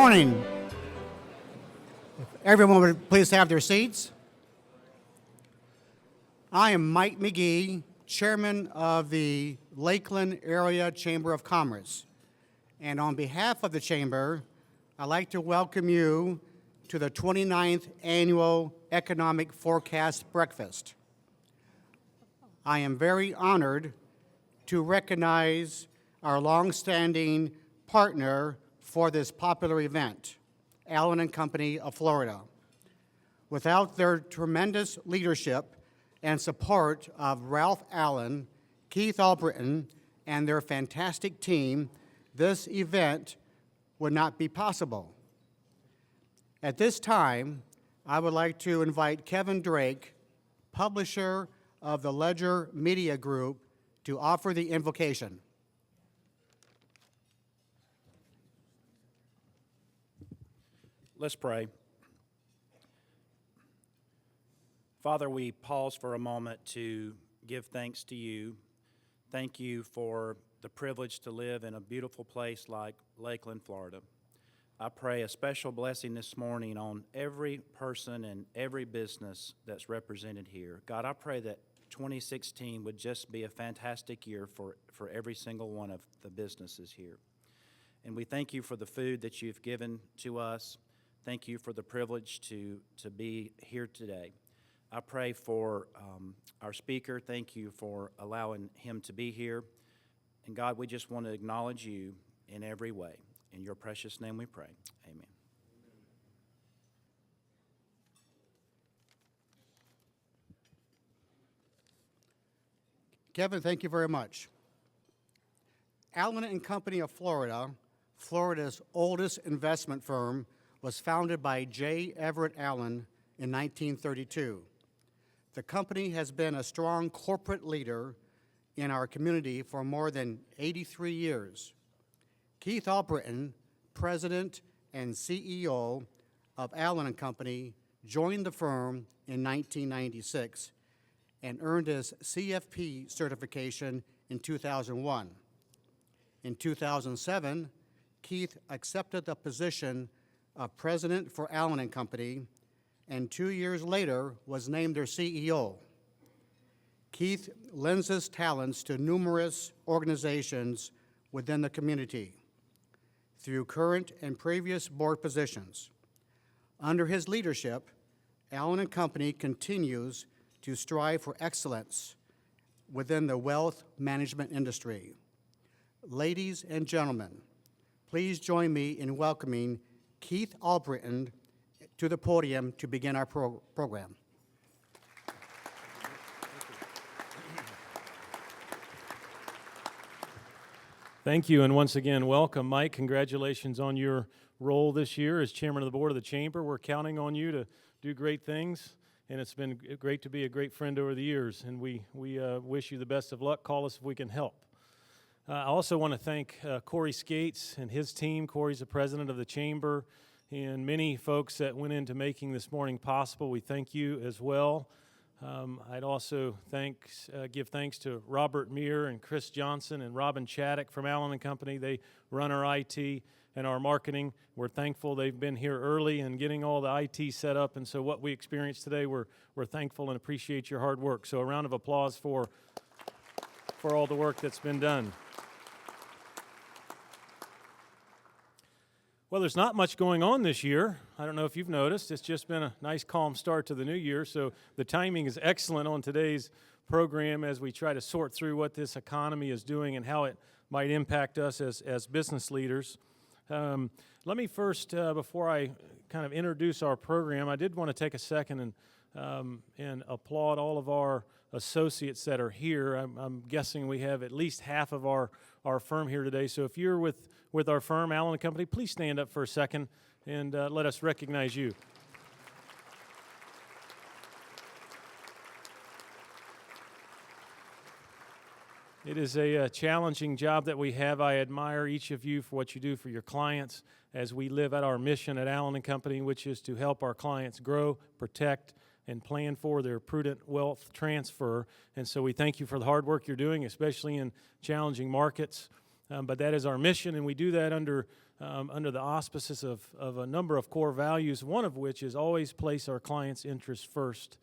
morning. If everyone would please have their seats. I am Mike McGee, Chairman of the Lakeland Area Chamber of Commerce. And on behalf of the Chamber, I'd like to welcome you to the 29th Annual Economic Forecast Breakfast. I am very honored to recognize our longstanding partner for this popular event, Allen & Company of Florida. Without their tremendous leadership and support of Ralph Allen, Keith Albritton, and their fantastic team, this event would not be possible. At this time, I would like to invite Kevin Drake, publisher of the Ledger Media Group, to offer the invocation. Let's pray. Father, we pause for a moment to give thanks to you. Thank you for the privilege to live in a beautiful place like Lakeland, Florida. I pray a special blessing this morning on every person and every business that's represented here. God, I pray that 2016 would just be a fantastic year for every single one of the businesses here. And we thank you for the food that you've given to us. Thank you for the privilege to be here today. I pray for our speaker. Thank you for allowing him to be here. And God, we just want to acknowledge you in every way. In your precious name we pray. Amen. Kevin, thank you very much. Allen & Company of Florida, Florida's oldest investment firm, was founded by J. Everett Allen in 1932. The company has been a strong corporate leader in our community for more than 83 years. Keith Albritton, President and CEO of Allen & Company, joined the firm in 1996 and earned his CFP certification in 2001. In 2007, Keith accepted the position of President for Allen & Company, and 2 years later was named their CEO. Keith lends his talents to numerous organizations within the community through current and previous board positions. Under his leadership, Allen & Company continues to strive for excellence within the wealth management industry. Ladies and gentlemen, please join me in welcoming Keith Albritton to the podium to begin our program. Thank you, and once again, welcome, Mike. Congratulations on your role this year as chairman of the board of the Chamber. We're counting on you to do great things, and it's been great to be a great friend over the years, and we wish you the best of luck. Call us if we can help. I also want to thank Corey Skates and his team. Corey's the president of the Chamber, and many folks that went into making this morning possible. We thank you as well. I'd also give thanks to Robert Meir and Chris Johnson and Robin Chaddock from Allen & Company. They run our IT and our marketing. We're thankful they've been here early and getting all the IT set up, and so what we experienced today, we're thankful and appreciate your hard work. So a round of applause for all the work that's been done. Well, there's not much going on this year. I don't know if you've noticed. It's just been a nice, calm start to the new year, so the timing is excellent on today's program as we try to sort through what this economy is doing and how it might impact us as business leaders. Let me first, before I kind of introduce our program, I did want to take a second and applaud all of our associates that are here. I'm guessing we have at least half of our firm here today, so if you're with our firm, Allen & Company, please stand up for a second and let us recognize you. It is a challenging job that we have. I admire each of you for what you do for your clients as we live out our mission at Allen & Company, which is to help our clients grow, protect, and plan for their prudent wealth transfer. And so we thank you for the hard work you're doing, especially in challenging markets. But that is our mission, and we do that under under the auspices of a number of core values, one of which is always place our clients' interests first.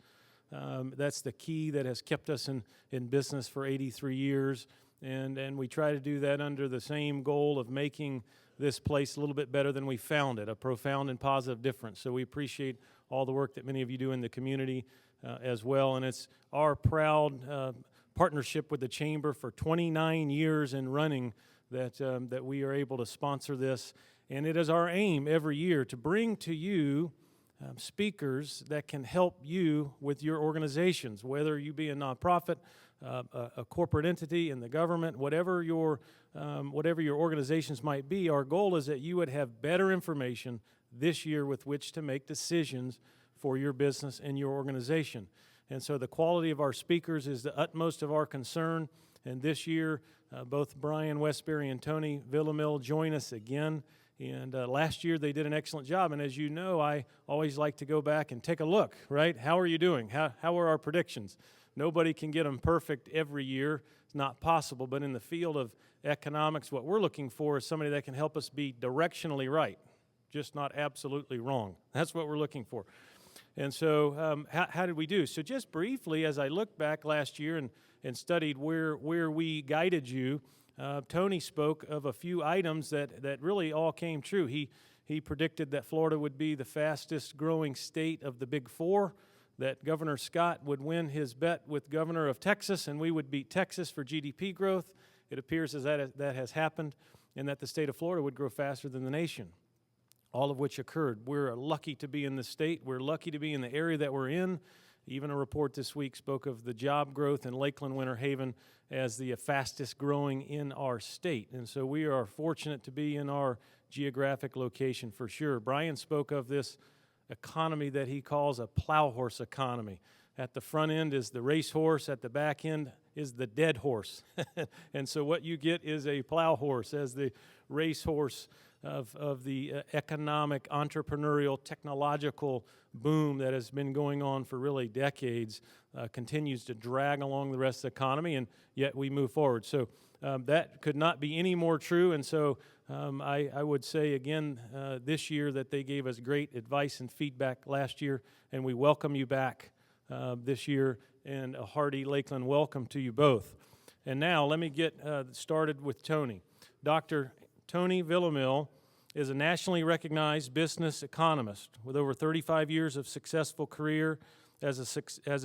That's the key that has kept us in business for 83 years, and we try to do that under the same goal of making this place a little bit better than we found it, a profound and positive difference. So we appreciate all the work that many of you do in the community as well, and it's our proud partnership with the Chamber for 29 years in running that we are able to sponsor this, and it is our aim every year to bring to you speakers that can help you with your organizations, whether you be a nonprofit, a corporate entity in the government, whatever your organizations might be. Our goal is that you would have better information this year with which to make decisions for your business and your organization. And so the quality of our speakers is the utmost of our concern. And this year, both Brian Westbury and Tony Villamil join us again. And last year they did an excellent job. And as you know, I always like to go back and take a look, right? How are you doing? How are our predictions? Nobody can get them perfect every year. It's not possible. But in the field of economics, what we're looking for is somebody that can help us be directionally right, just not absolutely wrong. That's what we're looking for. And so how did we do? So just briefly, as I look back last year and studied where we guided you, Tony spoke of a few items that really all came true. He predicted that Florida would be the fastest growing state of the Big Four, that Governor Scott would win his bet with Governor of Texas, and we would beat Texas for GDP growth. It appears as that has happened, and that the state of Florida would grow faster than the nation, all of which occurred. We're lucky to be in the state. We're lucky to be in the area that we're in. Even a report this week spoke of the job growth in Lakeland, Winter Haven as the fastest growing in our state. And so we are fortunate to be in our geographic location for sure. Brian spoke of this economy that he calls a plow horse economy. At the front end is the racehorse, at the back end is the dead horse. And so what you get is a plow horse as the racehorse of the economic, entrepreneurial, technological boom that has been going on for really decades, continues to drag along the rest of the economy, and yet we move forward. So that could not be any more true, and so I would say again this year that they gave us great advice and feedback last year, and we welcome you back this year, and a hearty Lakeland welcome to you both. And now let me get started with Tony. Dr. Tony Villamil is a nationally recognized business economist with over 35 years of successful career as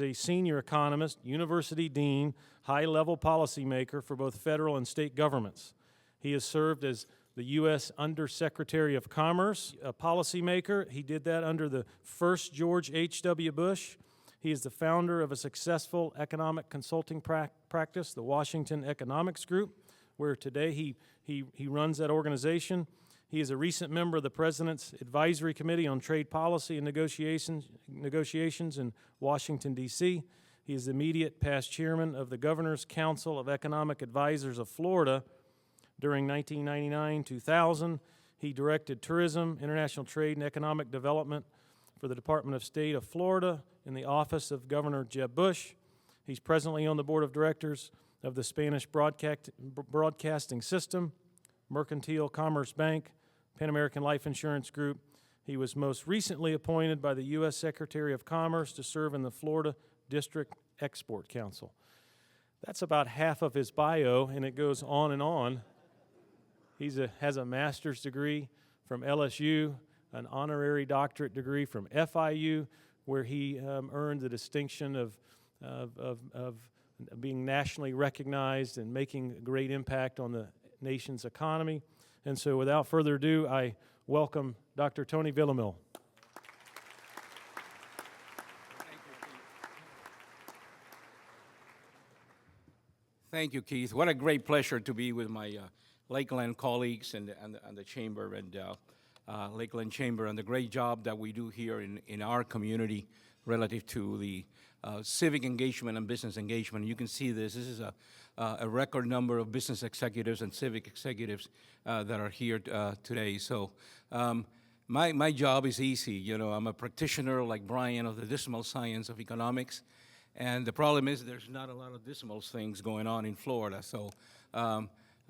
a senior economist, university dean, high-level policymaker for both federal and state governments. He has served as the U.S. Undersecretary of Commerce, a policymaker. He did that under the first George H.W. Bush. He is the founder of a successful economic consulting practice, the Washington Economics Group, where today he runs that organization. He is a recent member of the President's Advisory Committee on Trade Policy and Negotiations in Washington, D.C. He is the immediate past chairman of the Governor's Council of Economic Advisors of Florida during 1999-2000. He directed tourism, international trade, and economic development for the Department of State of Florida in the office of Governor Jeb Bush. He's presently on the board of directors of the Spanish Broadcasting System, Mercantile Commerce Bank, Pan American Life Insurance Group. He was most recently appointed by the U.S. Secretary of Commerce to serve in the Florida District Export Council. That's about half of his bio, and it goes on and on. He has a master's degree from LSU, an honorary doctorate degree from FIU, where he earned the distinction of being nationally recognized and making a great impact on the nation's economy. And so without further ado, I welcome Dr. Tony Villamil. Thank you, Keith. What a great pleasure to be with my Lakeland colleagues and the Chamber and Lakeland Chamber and the great job that we do here in our community relative to the civic engagement and business engagement. You can see this. This is a record number of business executives and civic executives that are here today. So my job is easy. You know, I'm a practitioner like Brian of the dismal science of economics. And the problem is there's not a lot of dismal things going on in Florida. So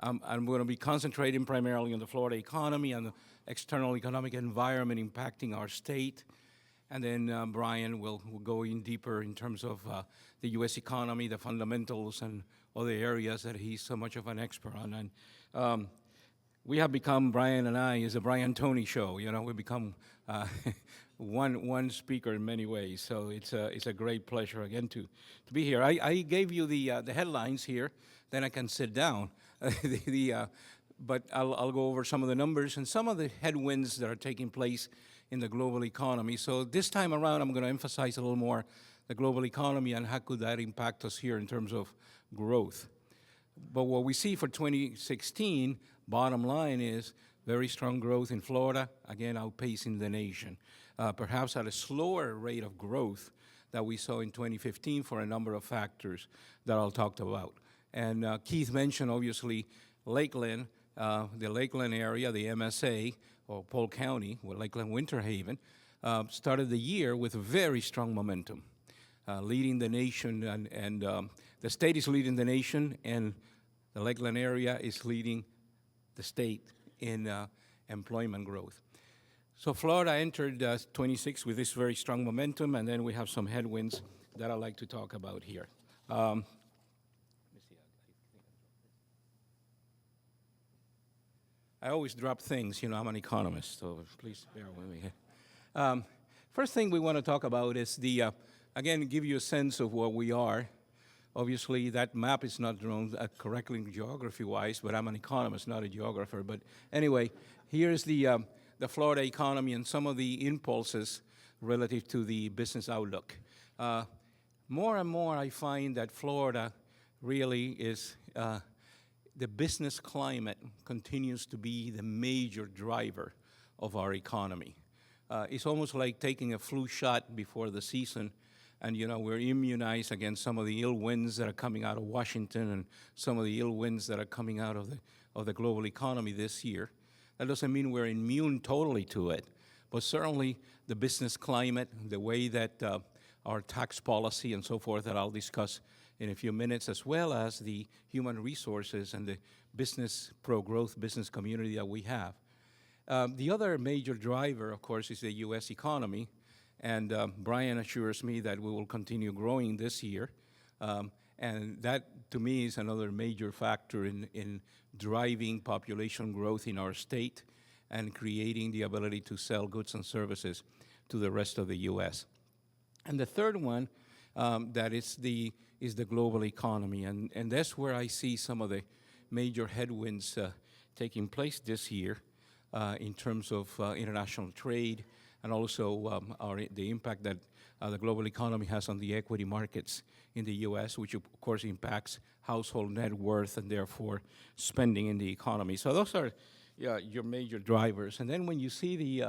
I'm going to be concentrating primarily on the Florida economy and the external economic environment impacting our state. And then Brian will go in deeper in terms of the U.S. economy, the fundamentals, and other areas that he's so much of an expert on. And we have become, Brian and I, is a Brian Tony show. You know, we become one speaker in many ways. So it's a great pleasure again to be here. I gave you the headlines here, then I can sit down. But I'll go over some of the numbers and some of the headwinds that are taking place in the global economy. So this time around, I'm going to emphasize a little more the global economy and how could that impact us here in terms of growth. But what we see for 2016, bottom line is very strong growth in Florida, again, outpacing the nation. Perhaps at a slower rate of growth that we saw in 2015 for a number of factors that I'll talk about. And Keith mentioned, obviously, Lakeland, the Lakeland area, the MSA, or Polk County, or Lakeland Winter Haven, started the year with very strong momentum, leading the nation, and the state is leading the nation, and the Lakeland area is leading the state in employment growth. So Florida entered 26 with this very strong momentum, and then we have some headwinds that I'd like to talk about here. I always drop things, you know, I'm an economist, so please bear with me. First thing we want to talk about is again, give you a sense of where we are. Obviously, that map is not drawn correctly geography-wise, but I'm an economist, not a geographer. But anyway, here's the Florida economy and some of the impulses relative to the business outlook. More and more, I find that Florida really is the business climate continues to be the major driver of our economy. It's almost like taking a flu shot before the season, and you know we're immunized against some of the ill winds that are coming out of Washington and some of the ill winds that are coming out of the global economy this year. That doesn't mean we're immune totally to it, but certainly the business climate, the way that our tax policy and so forth that I'll discuss in a few minutes, as well as the human resources and the business pro-growth business community that we have. The other major driver, of course, is the U.S. economy, and Brian assures me that we will continue growing this year, and that, to me, is another major factor in driving population growth in our state and creating the ability to sell goods and services to the rest of the U.S. And the third one that is the global economy, and that's where I see some of the major headwinds taking place this year in terms of international trade and also the impact that the global economy has on the equity markets in the U.S., which of course impacts household net worth and therefore spending in the economy. So those are your major drivers. And then when you see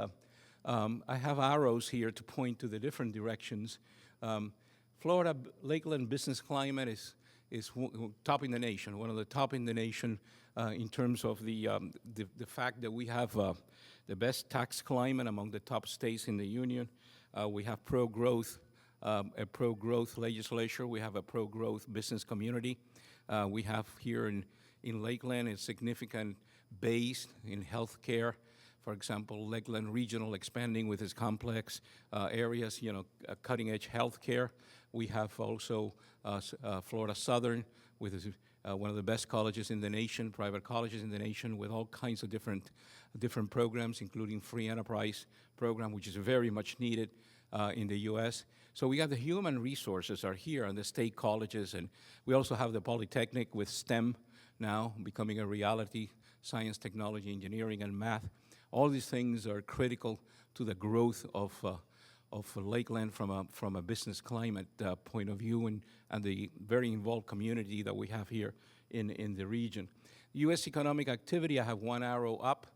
I have arrows here to point to the different directions. Florida Lakeland business climate is top in the nation, one of the top in the nation in terms of the fact that we have the best tax climate among the top states in the union. We have pro-growth, a pro-growth legislature. We have a pro-growth business community. We have here in Lakeland a significant base in healthcare. For example, Lakeland Regional expanding with its complex areas, you know, cutting-edge healthcare. We have also Florida Southern with one of the best colleges in the nation, private colleges in the nation, with all kinds of different programs, including free enterprise program, which is very much needed in the U.S. So we got the human resources are here on the state colleges, and we also have the Polytechnic with STEM now becoming a reality, science, technology, engineering, and math. All these things are critical to the growth of Lakeland from a business climate point of view and the very involved community that we have here in the region. U.S. economic activity, I have one arrow up,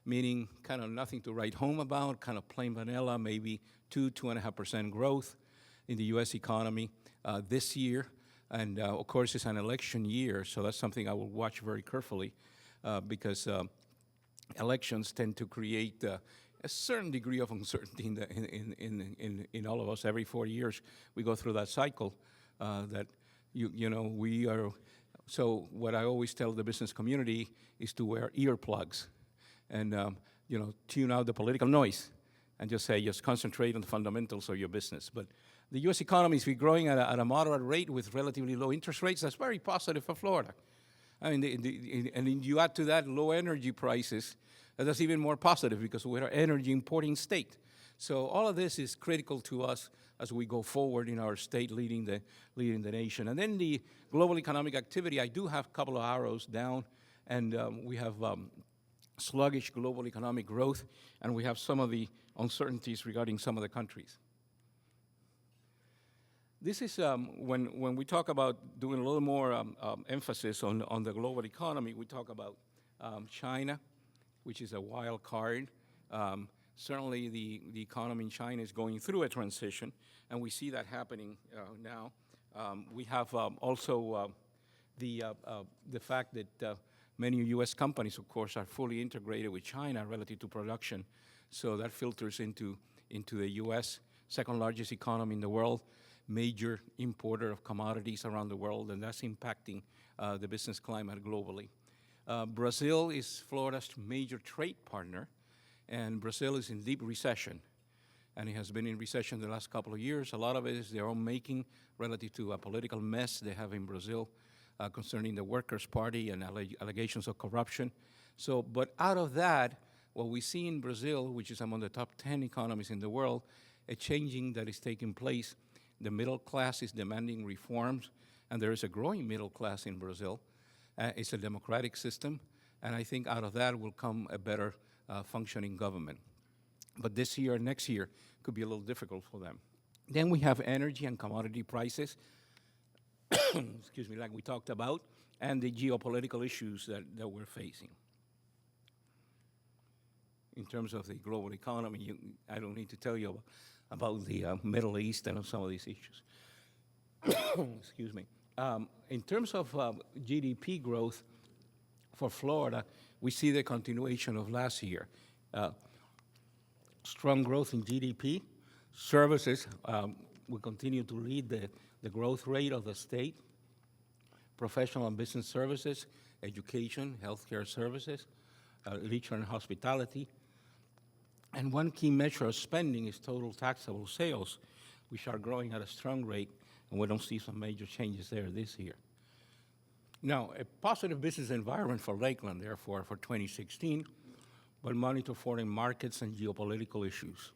meaning kind of nothing to write home about, kind of plain vanilla, maybe 2.5% growth in the U.S. economy this year. And of course, it's an election year, so that's something I will watch very carefully because elections tend to create a certain degree of uncertainty in all of us. Every 4 years, we go through that cycle that, you know, we are So what I always tell the business community is to wear earplugs and tune out the political noise and just concentrate on the fundamentals of your business. But the U.S. economy is growing at a moderate rate with relatively low interest rates. That's very positive for Florida. I mean, and then you add to that low energy prices, that's even more positive because we're an energy importing state. So all of this is critical to us as we go forward in our state leading the nation. And then the global economic activity, I do have a couple of arrows down, and we have sluggish global economic growth, and we have some of the uncertainties regarding some of the countries. This is when we talk about doing a little more emphasis on the global economy, we talk about China, which is a wild card. Certainly the economy in China is going through a transition, and we see that happening now. We have also the fact that many U.S. companies, of course, are fully integrated with China relative to production, so that filters into the U.S., second largest economy in the world, major importer of commodities around the world, and that's impacting the business climate globally. Brazil is Florida's major trade partner, and Brazil is in deep recession, and it has been in recession the last couple of years. A lot of it is their own making relative to a political mess they have in Brazil concerning the Workers' Party and allegations of corruption. So, but out of that, what we see in Brazil, which is among the top 10 economies in the world, a changing that is taking place. The middle class is demanding reforms, and there is a growing middle class in Brazil. It's a democratic system, and I think out of that will come a better functioning government. But this year, next year, could be a little difficult for them. Then we have energy and commodity prices, excuse me, like we talked about, and the geopolitical issues that we're facing. In terms of the global economy, I don't need to tell you about the Middle East and some of these issues. Excuse me. In terms of GDP growth for Florida, we see the continuation of last year. Strong growth in GDP. Services will continue to lead the growth rate of the state. Professional and business services, education, healthcare services, leisure and hospitality. And one key measure of spending is total taxable sales, which are growing at a strong rate, and we don't see some major changes there this year. Now, a positive business environment for Lakeland, therefore, for 2016, but monitor foreign markets and geopolitical issues.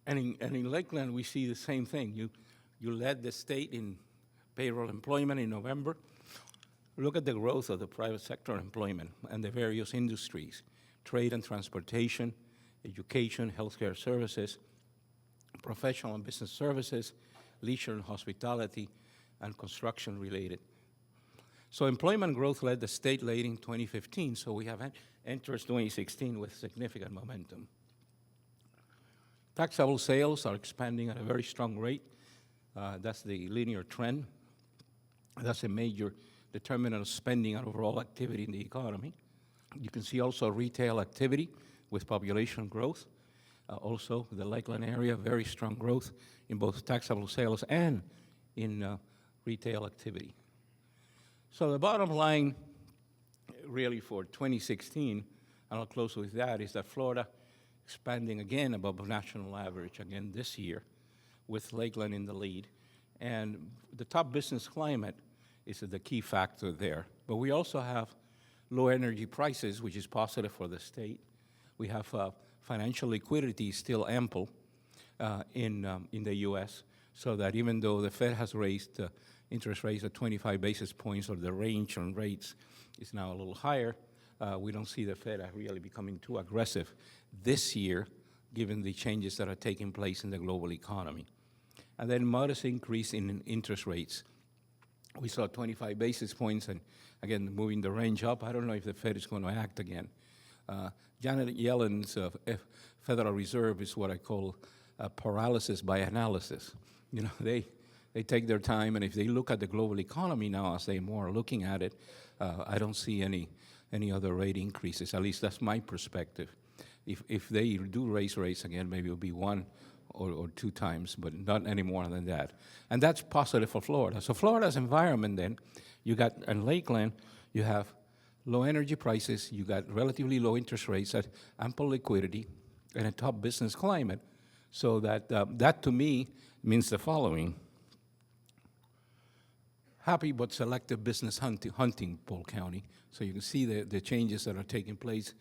And in Lakeland, we see the same thing. You led the state in payroll employment in November. Look at the growth of the private sector employment and the various industries, trade and transportation, education, healthcare services, professional and business services, leisure and hospitality, and construction related. So employment growth led the state late in 2015, so we have entered 2016 with significant momentum. Taxable sales are expanding at a very strong rate. That's the linear trend. That's a major determinant of spending and overall activity in the economy. You can see also retail activity with population growth. Also, the Lakeland area, very strong growth in both taxable sales and in retail activity. So the bottom line, really for 2016, and I'll close with that, is that Florida expanding again above national average again this year, with Lakeland in the lead. And the top business climate is the key factor there. But we also have low energy prices, which is positive for the state. We have financial liquidity still ample in the U.S., so that even though the Fed has raised interest rates at 25 basis points, or the range on rates is now a little higher, we don't see the Fed really becoming too aggressive this year, given the changes that are taking place in the global economy. And then modest increase in interest rates. We saw 25 basis points, and again, moving the range up. I don't know if the Fed is going to act again. Janet Yellen's Federal Reserve is what I call paralysis by analysis. You know, they take their time, and if they look at the global economy now as they're more looking at it, I don't see any other rate increases. At least that's my perspective. If they do raise rates again, maybe it'll be one or two times, but not any more than that. And that's positive for Florida. So Florida's environment then You got, in Lakeland, you have low energy prices, you got relatively low interest rates, ample liquidity, and a top business climate. So that to me means the following. Happy but selective business hunting, Polk County. So you can see the changes that are taking place.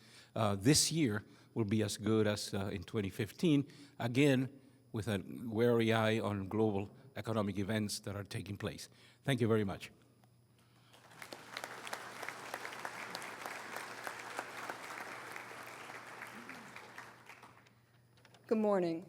This year will be as good as in 2015, again, with a wary eye on global economic events that are taking place. Thank you very much. Good morning.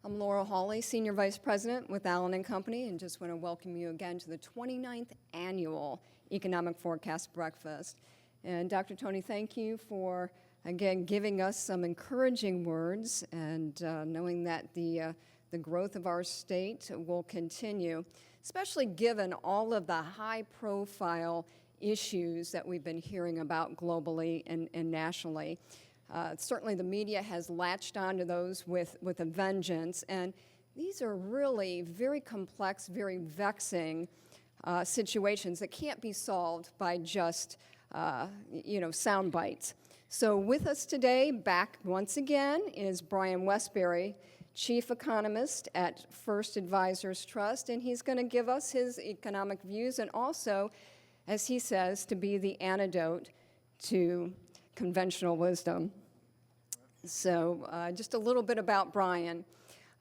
I'm Laura Hawley, Senior Vice President with Allen & Company, and just want to welcome you again to the 29th Annual Economic Forecast Breakfast. And Dr. Tony, thank you for, again, giving us some encouraging words and knowing that the growth of our state will continue, especially given all of the high-profile issues that we've been hearing about globally and nationally. Certainly the media has latched onto those with a vengeance, and these are really very complex, very vexing situations that can't be solved by just, sound bites. So with us today, back once again, is Brian Westbury, Chief Economist at First Advisors Trust, and he's going to give us his economic views and also, as he says, to be the antidote to conventional wisdom. So just a little bit about Brian.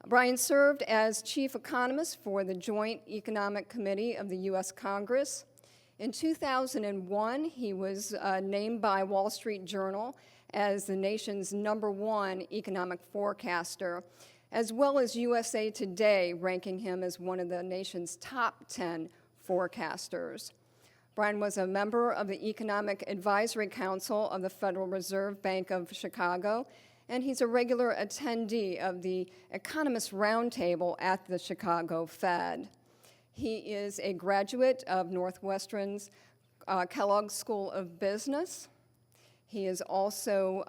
Brian served as chief economist for the Joint Economic Committee of the U.S. Congress. In 2001, he was named by Wall Street Journal as the nation's #1 economic forecaster, as well as USA Today ranking him as one of the nation's top 10 forecasters. Brian was a member of the Economic Advisory Council of the Federal Reserve Bank of Chicago, and he's a regular attendee of the Economist Roundtable at the Chicago Fed. He is a graduate of Northwestern's Kellogg School of Business. He has also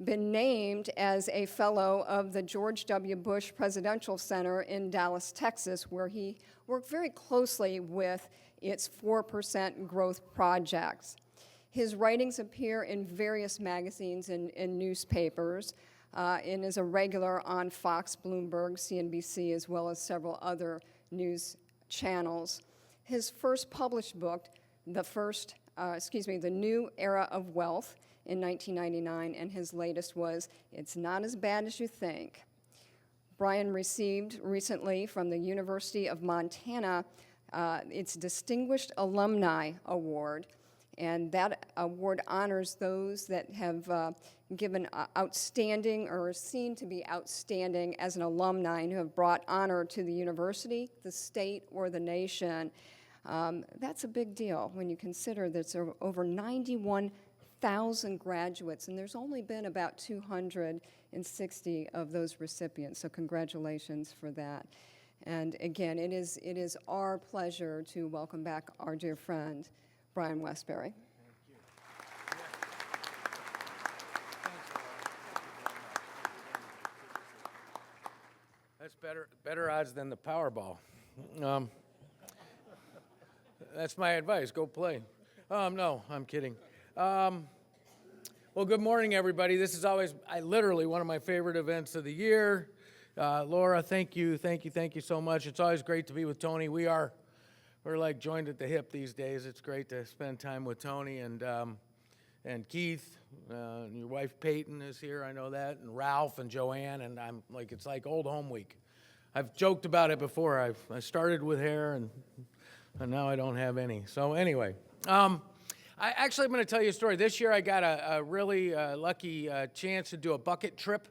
been named as a fellow of the George W. Bush Presidential Center in Dallas, Texas, where he worked very closely with its 4% growth projects. His writings appear in various magazines and newspapers, and is a regular on Fox, Bloomberg, CNBC, as well as several other news channels. His first published book, The New Era of Wealth, in 1999, and his latest was It's Not as Bad as You Think. Brian received recently from the University of Montana its Distinguished Alumni Award, and that award honors those that have given outstanding or are seen to be outstanding as an alumni and who have brought honor to the university, the state, or the nation. That's a big deal when you consider that there are over 91,000 graduates, and there's only been about 260 of those recipients, so congratulations for that. And again, it is our pleasure to welcome back our dear friend, Brian Westbury. That's better odds than the Powerball. That's my advice. Go play. No, I'm kidding. Well, good morning, everybody. This is always, literally one of my favorite events of the year. Laura, thank you so much. It's always great to be with Tony. We're like joined at the hip these days. It's great to spend time with Tony and Keith. Your wife Peyton is here, I know that, and Ralph and Joanne, and it's like old home week. I've joked about it before. I started with hair, and now I don't have any. So anyway, I'm going to tell you a story. This year I got a really lucky chance to do a bucket trip.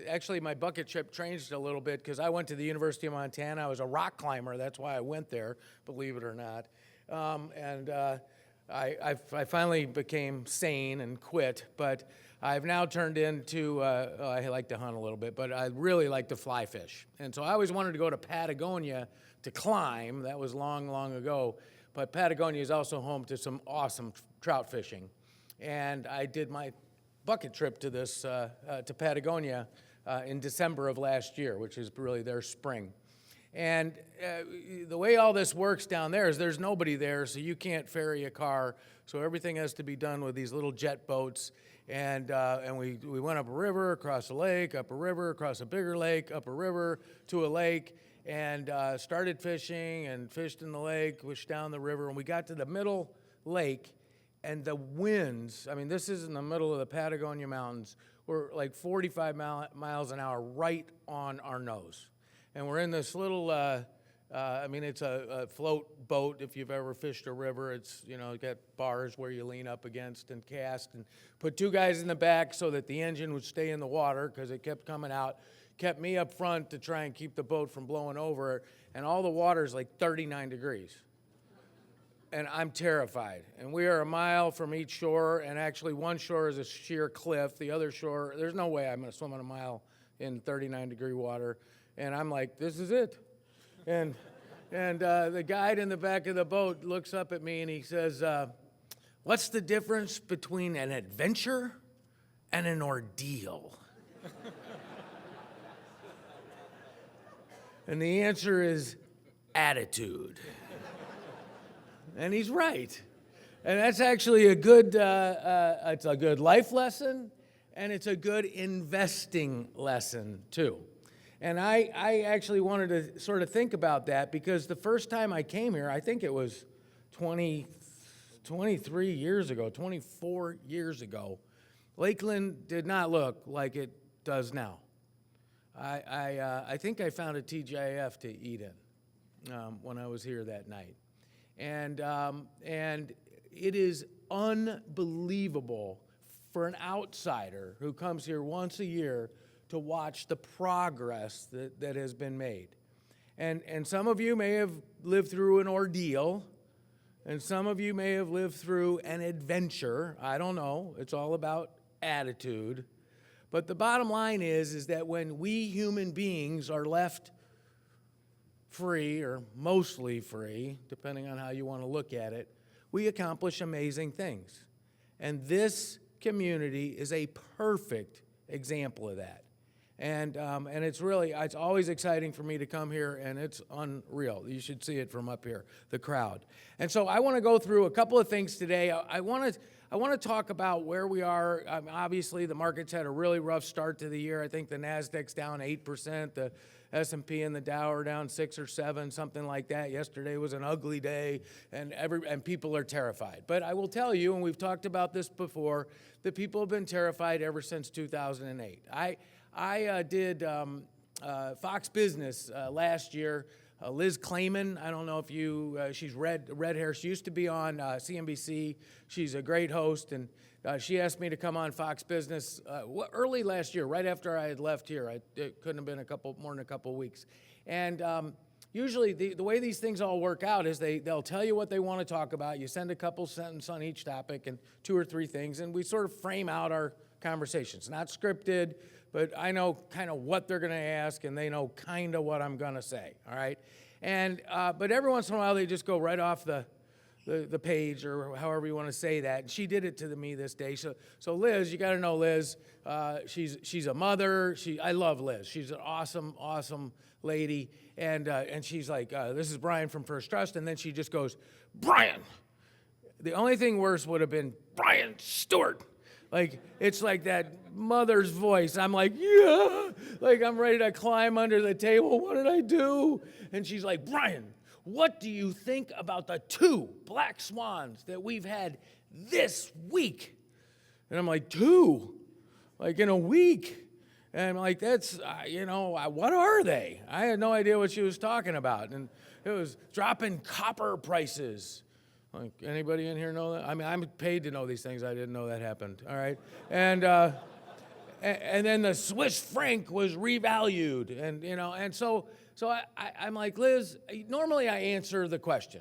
Actually, my bucket trip changed a little bit because I went to the University of Montana. I was a rock climber. That's why I went there, believe it or not. I finally became sane and quit, but I've now turned into, I like to hunt a little bit, but I really like to fly fish. And so I always wanted to go to Patagonia to climb. That was long, long ago. But Patagonia is also home to some awesome trout fishing. And I did my bucket trip to to Patagonia in December of last year, which is really their spring. And the way all this works down there is there's nobody there, so you can't ferry a car. So everything has to be done with these little jet boats. And we went up a river, across a lake, up a river, across a bigger lake, up a river to a lake, and started fishing and fished in the lake, fished down the river. And we got to the middle lake, and the winds, I mean, this is in the middle of the Patagonia Mountains, were like 45 miles an hour right on our nose. And we're in this little, it's a float boat. If you've ever fished a river, it's, got bars where you lean up against and cast, and put two guys in the back so that the engine would stay in the water because it kept coming out. Kept me up front to try and keep the boat from blowing over, and all the water's like 39 degrees. And I'm terrified. And we are a mile from each shore, and actually one shore is a sheer cliff. The other shore, there's no way I'm going to swim on a mile in 39-degree water. And I'm like, this is it. And the guide in the back of the boat looks up at me and he says, what's the difference between an adventure and an ordeal? And the answer is attitude. And he's right. And that's actually a good, it's a good life lesson, and it's a good investing lesson too. And I actually wanted to sort of think about that because the first time I came here, I think it was 23 years ago, 24 years ago, Lakeland did not look like it does now. I think I found a TGIF to eat in when I was here that night. And it is unbelievable for an outsider who comes here once a year to watch the progress that has been made. And some of you may have lived through an ordeal, and some of you may have lived through an adventure. I don't know. It's all about attitude. But the bottom line is that when we human beings are left free, or mostly free, depending on how you want to look at it, we accomplish amazing things. And this community is a perfect example of that. And it's always exciting for me to come here, and it's unreal. You should see it from up here, the crowd. And so I want to go through a couple of things today. I want to talk about where we are. Obviously, the market's had a really rough start to the year. I think the Nasdaq's down 8%. The S&P and the Dow are down 6 or 7, something like that. Yesterday was an ugly day, and people are terrified. But I will tell you, and we've talked about this before, that people have been terrified ever since 2008. I did Fox Business last year. Liz Clayman, I don't know if she's red hair. She used to be on CNBC. She's a great host, and she asked me to come on Fox Business early last year, right after I had left here. It couldn't have been more than a couple of weeks. And usually the way these things all work out is they'll tell you what they want to talk about. You send a couple sentences on each topic and 2 or 3 things, and we sort of frame out our conversations. Not scripted, but I know kind of what they're going to ask, and they know kind of what I'm going to say, all right? And but every once in a while, they just go right off the page, or however you want to say that. And she did it to me this day. So Liz, you got to know Liz. She's a mother. I love Liz. She's an awesome lady. And she's like, this is Brian from First Trust. And then she just goes, Brian. The only thing worse would have been Brian Stewart. Like, it's like that mother's voice. I'm like, yeah. Like, I'm ready to climb under the table. What did I do? And she's like, Brian, what do you think about the 2 black swans that we've had this week? And I'm like, 2? Like, in a week? And I'm like, that's, what are they? I had no idea what she was talking about. And it was dropping copper prices. Like, anybody in here know that? I mean, I'm paid to know these things. I didn't know that happened, all right? And then the Swiss franc was revalued, and so I'm like, Liz, normally I answer the question.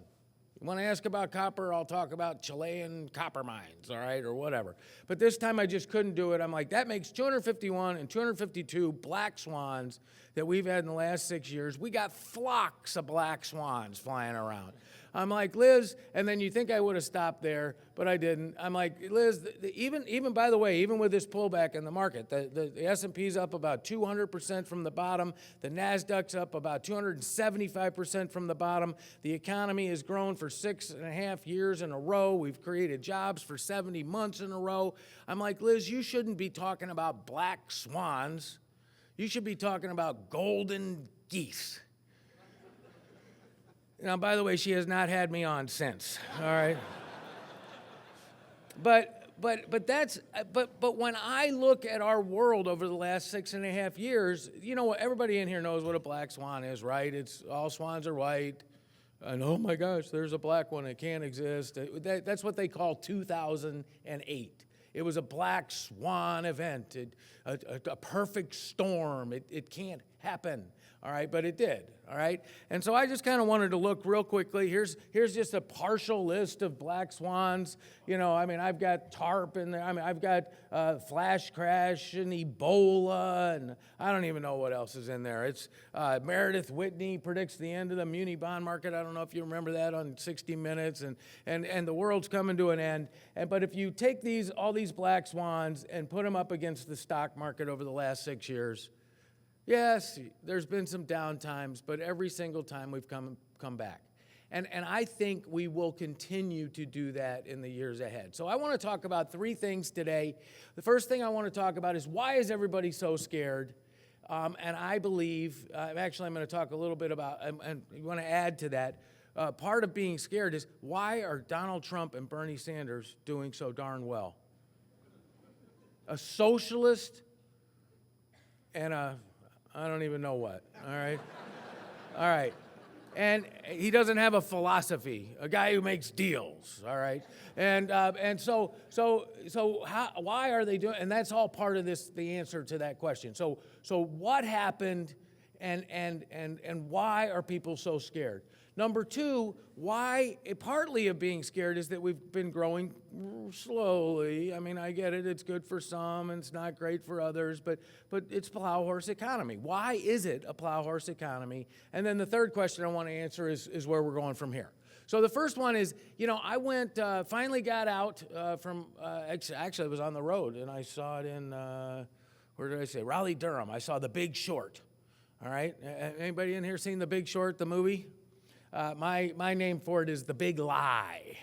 When I ask about copper, I'll talk about Chilean copper mines, all right, or whatever. But this time I just couldn't do it. I'm like, that makes 251 and 252 black swans that we've had in the last 6 years. We got flocks of black swans flying around. I'm like, Liz, and then you think I would have stopped there, but I didn't. I'm like, Liz, even by the way, even with this pullback in the market, the S&P's up about 200% from the bottom. The NASDAQ's up about 275% from the bottom. The economy has grown for 6.5 years in a row. We've created jobs for 70 months in a row. I'm like, Liz, you shouldn't be talking about black swans. You should be talking about golden geese. Now, by the way, she has not had me on since, all right? But when I look at our world over the last 6.5 years, you know what, everybody in here knows what a black swan is, right? It's all swans are white, and oh my gosh, there's a black one, it can't exist. That's what they call 2008. It was a black swan event, a perfect storm. It can't happen, all right, but it did, all right? And so I just kind of wanted to look real quickly. Here's just a partial list of black swans. You know, I mean, I've got TARP in there. I mean, I've got flash crash and Ebola, and I don't even know what else is in there. It's Meredith Whitney predicts the end of the muni bond market. I don't know if you remember that on 60 Minutes, and the world's coming to an end. But if you take all these black swans and put them up against the stock market over the last 6 years, yes, there's been some down times, but every single time we've come back. And I think we will continue to do that in the years ahead. So I want to talk about 3 things today. The first thing I want to talk about is, why is everybody so scared? And I believe, actually I'm going to talk a little bit about, and you want to add to that, part of being scared is, why are Donald Trump and Bernie Sanders doing so darn well? A socialist and I don't even know what, all right? All right. And he doesn't have a philosophy, a guy who makes deals, all right? And so why are they doing, and that's all part of the answer to that question. So what happened and why are people so scared? Number 2, why, partly of being scared is that we've been growing slowly. I mean, I get it, it's good for some and it's not great for others, but it's plow horse economy. Why is it a plow horse economy? And then the third question I want to answer is where we're going from here. So the first one is, you know, I went, finally got out from, actually I was on the road and I saw it in, where did I say, Raleigh-Durham. I saw The Big Short, all right? Anybody in here seen The Big Short, the movie? My name for it is The Big Lie,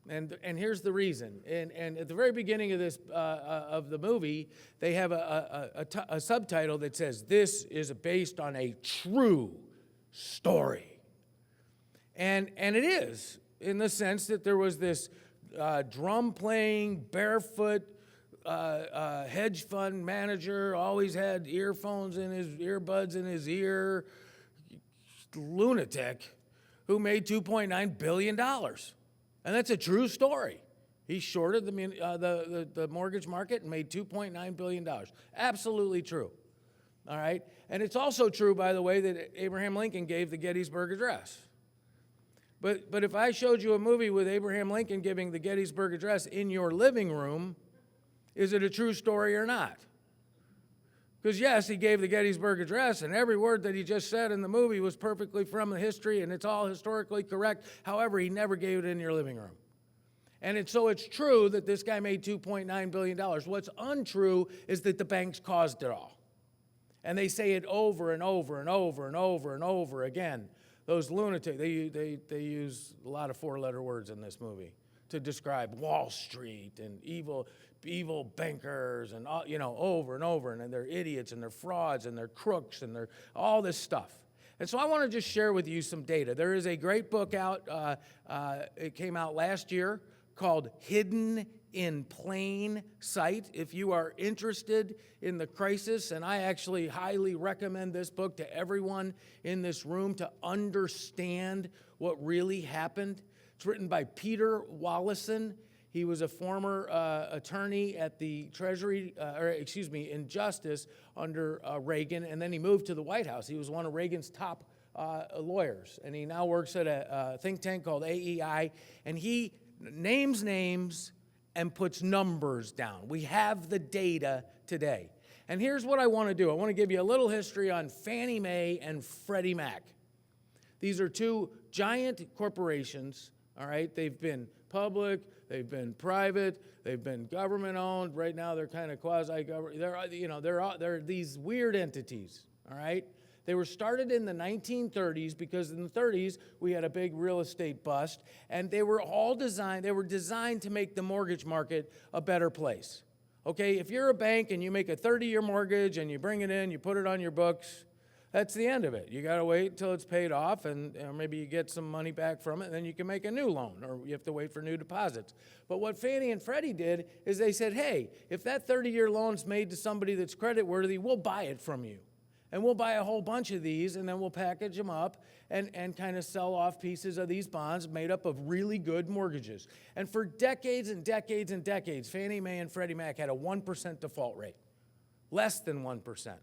and here's the reason. And at the very beginning of this of the movie, they have a subtitle that says, "This is based on a true story," and it is, in the sense that there was this drum playing, barefoot hedge fund manager, always had earbuds in his ear. Lunatic who made $2.9 billion. And that's a true story. He shorted the mortgage market and made $2.9 billion. Absolutely true. All right? And it's also true, by the way, that Abraham Lincoln gave the Gettysburg Address. But if I showed you a movie with Abraham Lincoln giving the Gettysburg Address in your living room, is it a true story or not? Because yes, he gave the Gettysburg Address, and every word that he just said in the movie was perfectly from the history, and it's all historically correct. However, he never gave it in your living room. And it's true that this guy made $2.9 billion. What's untrue is that the banks caused it all. And they say it over and over and over and over and over again. Those lunatics, they use a lot of 4-letter words in this movie to describe Wall Street and evil bankers and all, you know, over and over, and they're idiots and they're frauds and they're crooks and they're all this stuff. And so I want to just share with you some data. There is a great book out, it came out last year, called Hidden in Plain Sight. If you are interested in the crisis, and I actually highly recommend this book to everyone in this room to understand what really happened. It's written by Peter Wallison. He was a former attorney at the Treasury, in Justice under Reagan, and then he moved to the White House. He was one of Reagan's top lawyers, and he now works at a think tank called AEI, and he names names and puts numbers down. We have the data today. And here's what I want to do. I want to give you a little history on Fannie Mae and Freddie Mac. These are two giant corporations, all right? They've been public, they've been private, they've been government-owned. Right now, they're kind of quasi-government. They're these weird entities, all right? They were started in the 1930s because in the 30s, we had a big real estate bust, and they were designed to make the mortgage market a better place. Okay, if you're a bank and you make a 30-year mortgage and you bring it in, you put it on your books, that's the end of it. You got to wait until it's paid off, and maybe you get some money back from it, and then you can make a new loan, or you have to wait for new deposits. But what Fannie and Freddie did is they said, hey, if that 30-year loan's made to somebody that's creditworthy, we'll buy it from you. And we'll buy a whole bunch of these, and then we'll package them up and kind of sell off pieces of these bonds made up of really good mortgages. And for decades and decades and decades, Fannie Mae and Freddie Mac had a 1% default rate, less than 1%.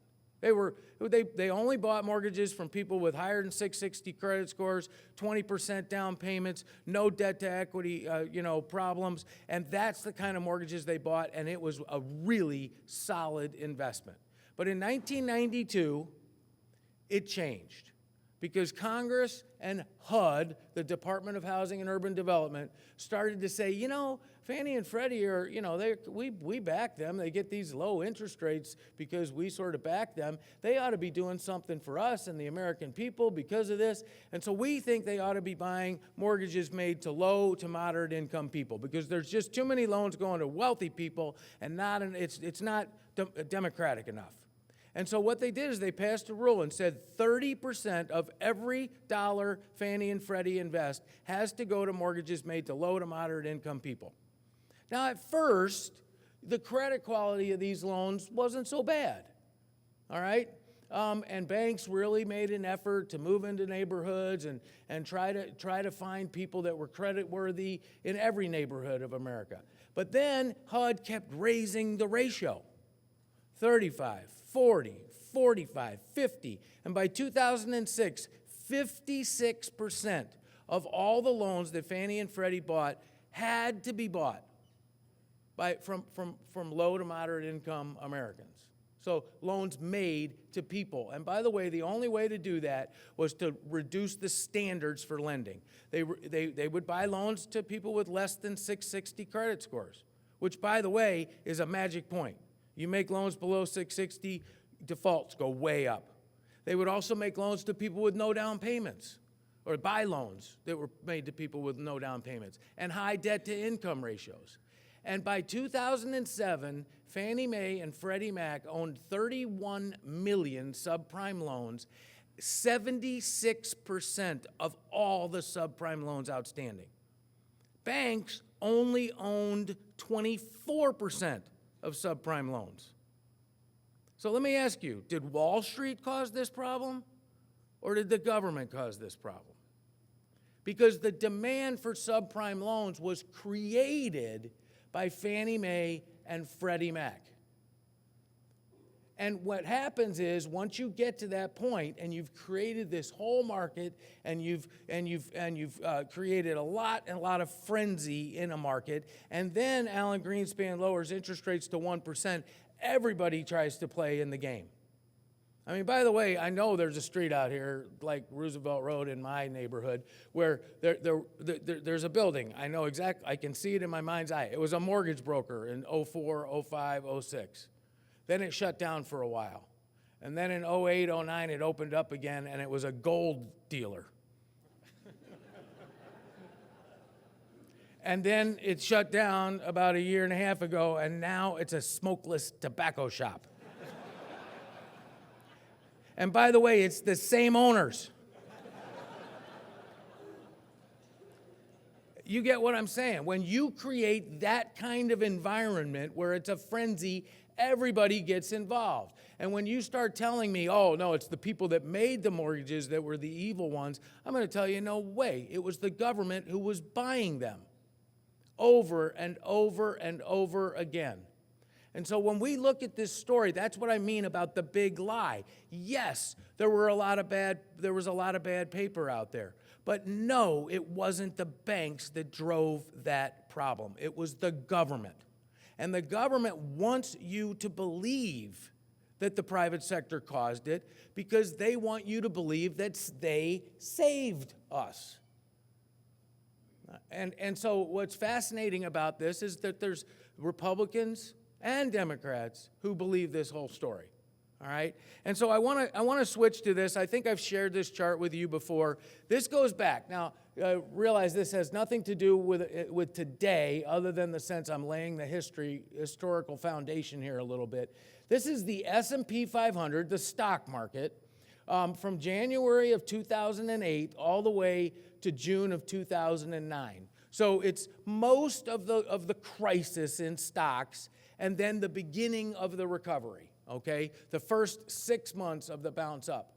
They only bought mortgages from people with higher than 660 credit scores, 20% down payments, no debt to equity, problems, and that's the kind of mortgages they bought, and it was a really solid investment. But in 1992, it changed because Congress and HUD, the Department of Housing and Urban Development, started to say, Fannie and Freddie are, we back them. They get these low interest rates because we sort of back them. They ought to be doing something for us and the American people because of this. And so we think they ought to be buying mortgages made to low to moderate income people because there's just too many loans going to wealthy people and it's not democratic enough. And so what they did is they passed a rule and said 30% of every dollar Fannie and Freddie invest has to go to mortgages made to low to moderate income people. Now, at first, the credit quality of these loans wasn't so bad, all right? And banks really made an effort to move into neighborhoods and try to find people that were creditworthy in every neighborhood of America. But then HUD kept raising the ratio, 35, 40, 45, 50, and by 2006, 56% of all the loans that Fannie and Freddie bought had to be bought from low to moderate income Americans. So loans made to people. And by the way, the only way to do that was to reduce the standards for lending. They would buy loans to people with less than 660 credit scores, which, by the way, is a magic point. You make loans below 660, defaults go way up. They would also make loans to people with no down payments, or buy loans that were made to people with no down payments, and high debt to income ratios. And by 2007, Fannie Mae and Freddie Mac owned 31 million subprime loans, 76% of all the subprime loans outstanding. Banks only owned 24% of subprime loans. So let me ask you, did Wall Street cause this problem, or did the government cause this problem? Because the demand for subprime loans was created by Fannie Mae and Freddie Mac. And what happens is, once you get to that point and you've created this whole market and you've created a lot of frenzy in a market, and then Alan Greenspan lowers interest rates to 1%, everybody tries to play in the game. I mean, by the way, I know there's a street out here, like Roosevelt Road in my neighborhood, where there's a building. I know exactly, I can see it in my mind's eye. It was a mortgage broker in 04, 05, 06. Then it shut down for a while. And then in 08, 09, it opened up again, and it was a gold dealer. And then it shut down about a year and a half ago, and now it's a smokeless tobacco shop. And by the way, it's the same owners. You get what I'm saying? When you create that kind of environment where it's a frenzy, everybody gets involved. And when you start telling me, oh, no, it's the people that made the mortgages that were the evil ones, I'm going to tell you, no way. It was the government who was buying them over and over and over again. And so when we look at this story, that's what I mean about the big lie. Yes, there was a lot of bad paper out there. But no, it wasn't the banks that drove that problem. It was the government. And the government wants you to believe that the private sector caused it because they want you to believe that they saved us. And so what's fascinating about this is that there's Republicans and Democrats who believe this whole story. All right? And so I want to switch to this. I think I've shared this chart with you before. This goes back. Now, realize this has nothing to do with today, other than the sense I'm laying the historical foundation here a little bit. This is the S&P 500, the stock market, from January of 2008 all the way to June of 2009. So it's most of the crisis in stocks and then the beginning of the recovery, okay? The first 6 months of the bounce up.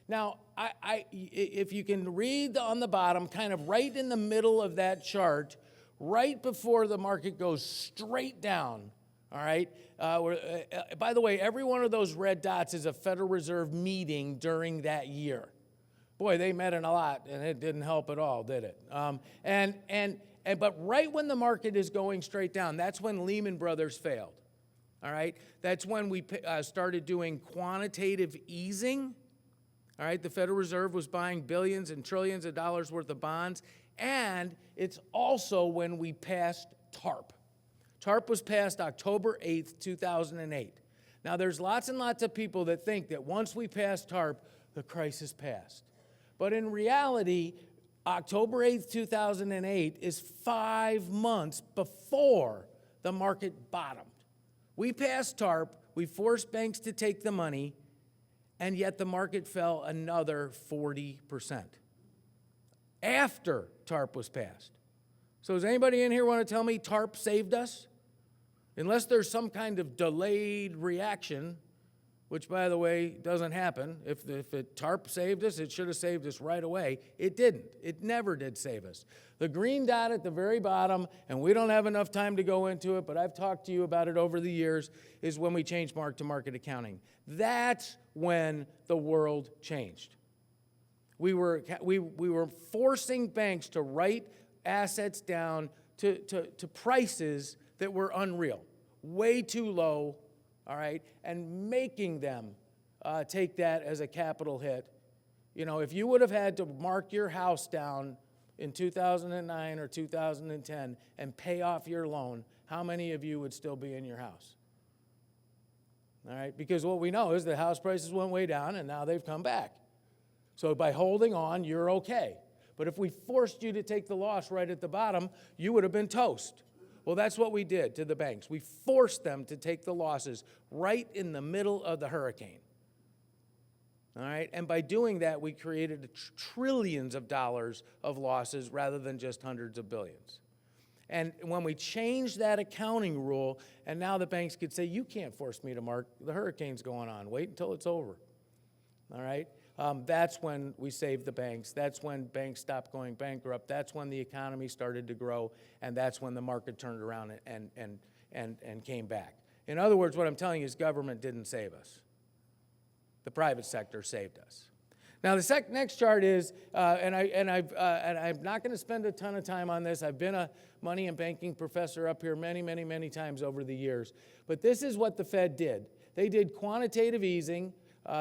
Now, if you can read on the bottom, kind of right in the middle of that chart, right before the market goes straight down, all right? By the way, every one of those red dots is a Federal Reserve meeting during that year. Boy, they met in a lot, and it didn't help at all, did it? But right when the market is going straight down, that's when Lehman Brothers failed, all right? That's when we started doing quantitative easing, all right? The Federal Reserve was buying billions and trillions of dollars worth of bonds, and it's also when we passed TARP. TARP was passed October 8th, 2008. Now, there's lots and lots of people that think that once we pass TARP, the crisis passed. But in reality, October 8th, 2008 is 5 months before the market bottomed. We passed TARP, we forced banks to take the money, and yet the market fell another 40% after TARP was passed. So does anybody in here want to tell me TARP saved us? Unless there's some kind of delayed reaction, which, by the way, doesn't happen. If TARP saved us, it should have saved us right away. It didn't. It never did save us. The green dot at the very bottom, and we don't have enough time to go into it, but I've talked to you about it over the years, is when we changed mark-to-market accounting. That's when the world changed. We were forcing banks to write assets down to prices that were unreal, way too low, all right, and making them take that as a capital hit. You know, if you would have had to mark your house down in 2009 or 2010 and pay off your loan, how many of you would still be in your house? All right, because what we know is the house prices went way down and now they've come back. So by holding on, you're okay. But if we forced you to take the loss right at the bottom, you would have been toast. Well, that's what we did to the banks. We forced them to take the losses right in the middle of the hurricane. All right? And by doing that, we created trillions of dollars of losses rather than just hundreds of billions. And when we changed that accounting rule, and now the banks could say, you can't force me to mark, the hurricane's going on. Wait until it's over. All right? That's when we saved the banks. That's when banks stopped going bankrupt. That's when the economy started to grow, and that's when the market turned around and came back. In other words, what I'm telling you is government didn't save us. The private sector saved us. Now, the next chart is, and I'm not going to spend a ton of time on this. I've been a money and banking professor up here many, many, many times over the years. But this is what the Fed did. They did quantitative easing.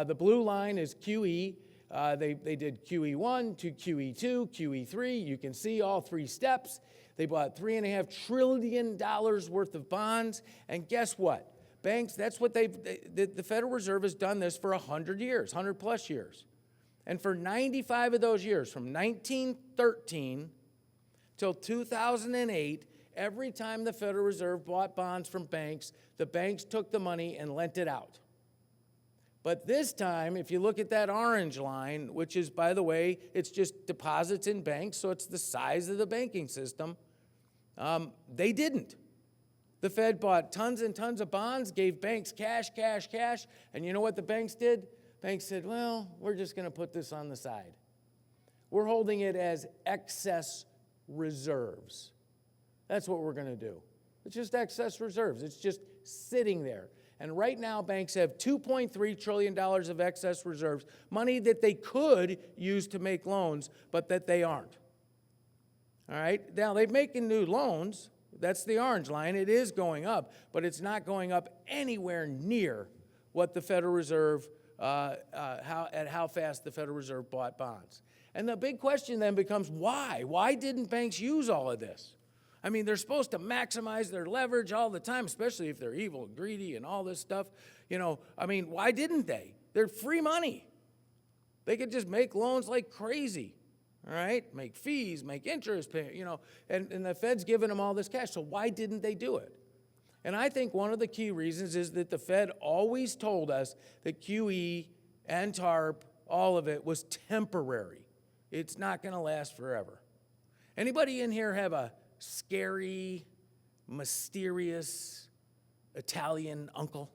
The blue line is QE. They did QE1 to QE2, QE3. You can see all three steps. They bought $3.5 trillion worth of bonds. And guess what? Banks, that's what the Federal Reserve has done this for 100 years, 100 plus years. And for 95 of those years, from 1913 till 2008, every time the Federal Reserve bought bonds from banks, the banks took the money and lent it out. But this time, if you look at that orange line, which is, by the way, it's just deposits in banks, so it's the size of the banking system, they didn't. The Fed bought tons and tons of bonds, gave banks cash, cash, cash, and you know what the banks did? Banks said, well, we're just going to put this on the side. We're holding it as excess reserves. That's what we're going to do. It's just excess reserves. It's just sitting there. And right now, banks have $2.3 trillion of excess reserves, money that they could use to make loans, but that they aren't. All right? Now, they're making new loans. That's the orange line. It is going up, but it's not going up anywhere near what the Federal Reserve, how fast the Federal Reserve bought bonds. And the big question then becomes why? Why didn't banks use all of this? I mean, they're supposed to maximize their leverage all the time, especially if they're evil and greedy and all this stuff. I mean, why didn't they? They're free money. They could just make loans like crazy, all right? Make fees, make interest pay, and the Fed's giving them all this cash. So why didn't they do it? And I think one of the key reasons is that the Fed always told us that QE and TARP, all of it, was temporary. It's not going to last forever. Anybody in here have a scary, mysterious Italian uncle?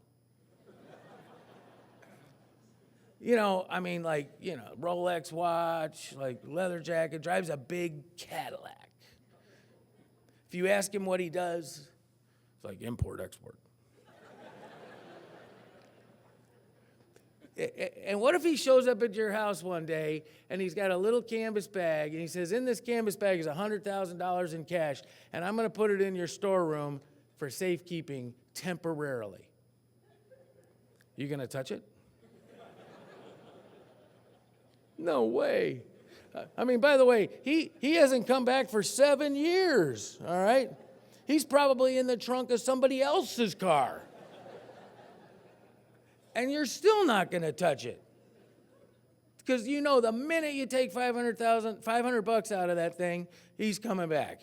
Rolex watch, like leather jacket, drives a big Cadillac. If you ask him what he does, it's like import, export. And what if he shows up at your house one day and he's got a little canvas bag and he says, in this canvas bag is $100,000 in cash and I'm going to put it in your storeroom for safekeeping temporarily. You going to touch it? No way. By the way, he hasn't come back for 7 years, all right? He's probably in the trunk of somebody else's car. And you're still not going to touch it. Because the minute you take $500 out of that thing, he's coming back.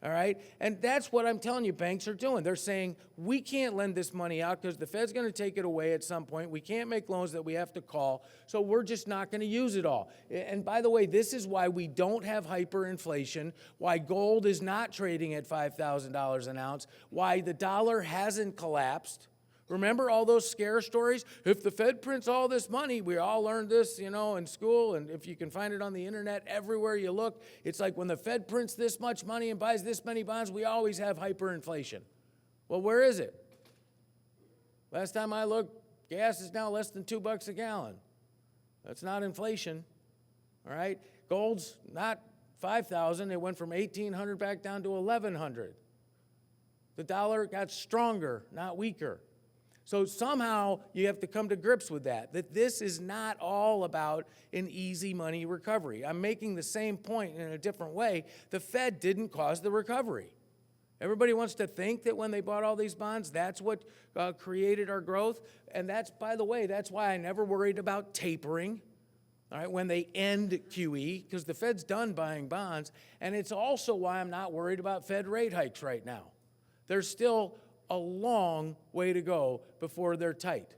All right? And that's what I'm telling you banks are doing. They're saying, we can't lend this money out because the Fed's going to take it away at some point. We can't make loans that we have to call, so we're just not going to use it all. And by the way, this is why we don't have hyperinflation, why gold is not trading at $5,000 an ounce, why the dollar hasn't collapsed. Remember all those scare stories? If the Fed prints all this money, we all learned this, in school, and if you can find it on the internet, everywhere you look, it's like when the Fed prints this much money and buys this many bonds, we always have hyperinflation. Well, where is it? Last time I looked, gas is now less than $2 a gallon. That's not inflation, all right? Gold's not 5,000. It went from 1,800 back down to 1,100. The dollar got stronger, not weaker. So somehow you have to come to grips with that this is not all about an easy money recovery. I'm making the same point in a different way. The Fed didn't cause the recovery. Everybody wants to think that when they bought all these bonds, that's what created our growth. And by the way, that's why I never worried about tapering, all right, when they end QE, because the Fed's done buying bonds. And it's also why I'm not worried about Fed rate hikes right now. There's still a long way to go before they're tight.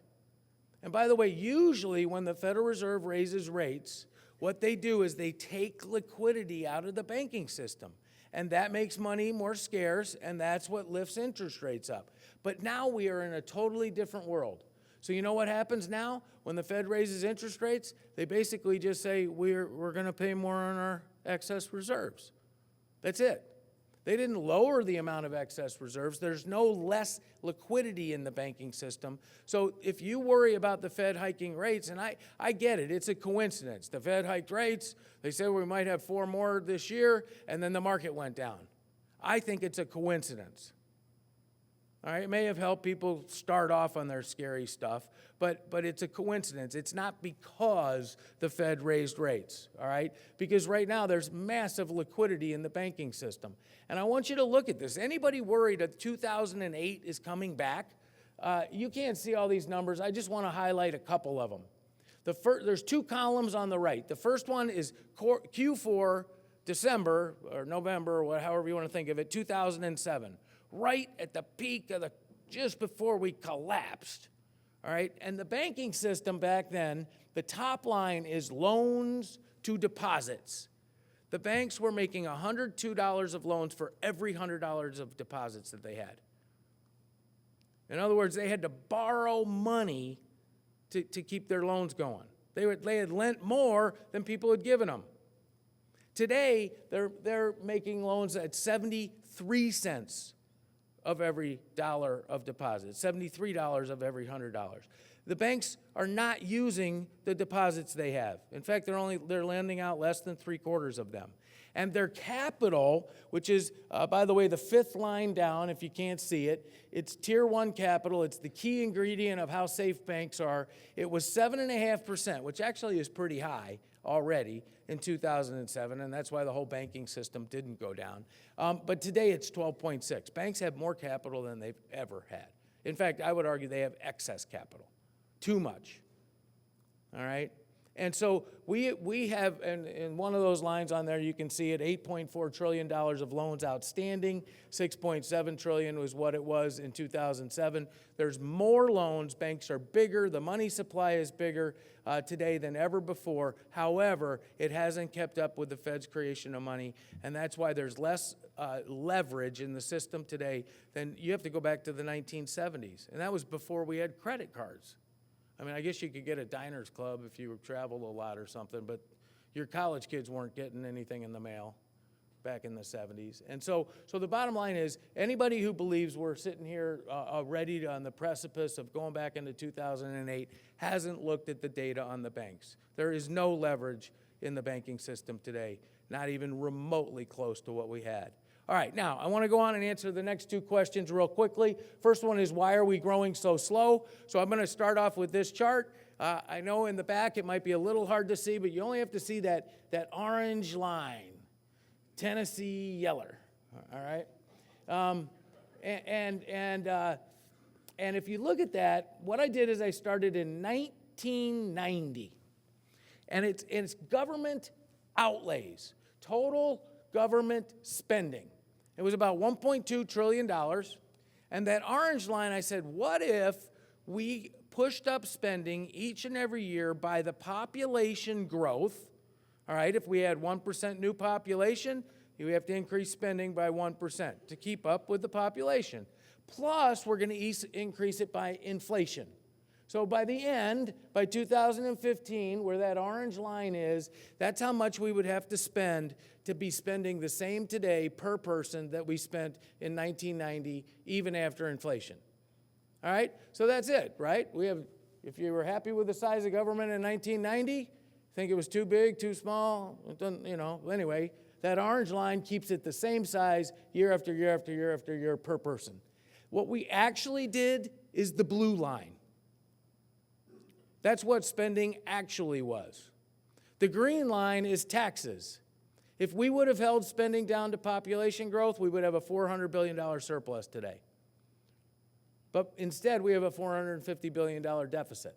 And by the way, usually when the Federal Reserve raises rates, what they do is they take liquidity out of the banking system. And that makes money more scarce, and that's what lifts interest rates up. But now we are in a totally different world. So you know what happens now? When the Fed raises interest rates, they basically just say, we're going to pay more on our excess reserves. That's it. They didn't lower the amount of excess reserves. There's no less liquidity in the banking system. So if you worry about the Fed hiking rates, and I get it, it's a coincidence. The Fed hiked rates. They said we might have 4 more this year, and then the market went down. I think it's a coincidence. All right, it may have helped people start off on their scary stuff, but it's a coincidence. It's not because the Fed raised rates, all right? Because right now there's massive liquidity in the banking system. And I want you to look at this. Anybody worried that 2008 is coming back? You can't see all these numbers. I just want to highlight a couple of them. There's 2 columns on the right. The first one is Q4, December, or November, or however you want to think of it, 2007. Right at the peak of just before we collapsed, all right? And the banking system back then, the top line is loans to deposits. The banks were making $102 of loans for every $100 of deposits that they had. In other words, they had to borrow money to keep their loans going. They had lent more than people had given them. Today, they're making loans at 73 cents of every dollar of deposit, $73 of every $100. The banks are not using the deposits they have. In fact, they're lending out less than 3/4 of them. And their capital, which is, by the way, the 5th line down, if you can't see it, it's Tier 1 capital. It's the key ingredient of how safe banks are. It was 7.5%, which actually is pretty high already in 2007, and that's why the whole banking system didn't go down. But today it's 12.6. Banks have more capital than they've ever had. In fact, I would argue they have excess capital, too much. All right? And so we have, and in one of those lines on there, you can see it, $8.4 trillion of loans outstanding. $6.7 trillion was what it was in 2007. There's more loans. Banks are bigger. The money supply is bigger today than ever before. However, it hasn't kept up with the Fed's creation of money, and that's why there's less leverage in the system today than you have to go back to the 1970s. And that was before we had credit cards. I mean, I guess you could get a diners club if you traveled a lot or something, but your college kids weren't getting anything in the mail back in the 70s. And so the bottom line is, anybody who believes we're sitting here ready on the precipice of going back into 2008 hasn't looked at the data on the banks. There is no leverage in the banking system today, not even remotely close to what we had. All right, now I want to go on and answer the next two questions real quickly. First one is, why are we growing so slow? So I'm going to start off with this chart. I know in the back it might be a little hard to see, but you only have to see that orange line, Tennessee Yeller. All right, and if you look at that, what I did is I started in 1990, and it's government outlays, total government spending. It was about $1.2 trillion. And that orange line, I said, what if we pushed up spending each and every year by the population growth? All right, if we had 1% new population, you have to increase spending by 1% to keep up with the population. Plus, we're going to increase it by inflation. So by the end, by 2015, where that orange line is, that's how much we would have to spend to be spending the same today per person that we spent in 1990, even after inflation. All right? So that's it, right? If you were happy with the size of government in 1990, think it was too big, too small, it doesn't, anyway, that orange line keeps it the same size year after year after year after year per person. What we actually did is the blue line. That's what spending actually was. The green line is taxes. If we would have held spending down to population growth, we would have a $400 billion surplus today. But instead, we have a $450 billion deficit.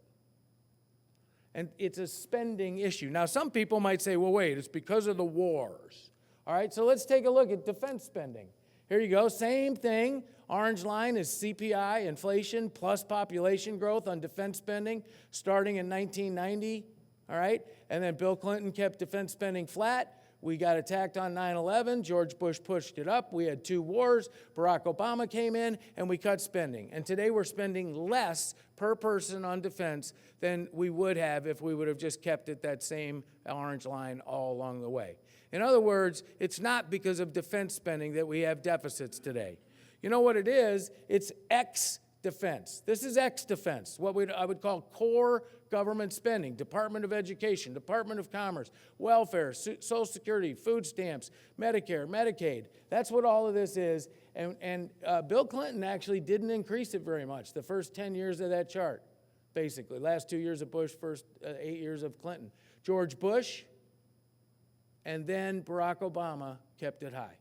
And it's a spending issue. Now, some people might say, well, wait, it's because of the wars. All right, so let's take a look at defense spending. Here you go, same thing. Orange line is CPI, inflation, plus population growth on defense spending starting in 1990, all right? And then Bill Clinton kept defense spending flat. We got attacked on 9/11. George Bush pushed it up. We had 2 wars. Barack Obama came in, and we cut spending. And today we're spending less per person on defense than we would have if we would have just kept it that same orange line all along the way. In other words, it's not because of defense spending that we have deficits today. You know what it is? It's ex-defense. This is ex-defense, what I would call core government spending, Department of Education, Department of Commerce, welfare, Social Security, food stamps, Medicare, Medicaid. That's what all of this is. And Bill Clinton actually didn't increase it very much the first 10 years of that chart, basically. Last 2 years of Bush, first 8 years of Clinton. George Bush and then Barack Obama kept it high.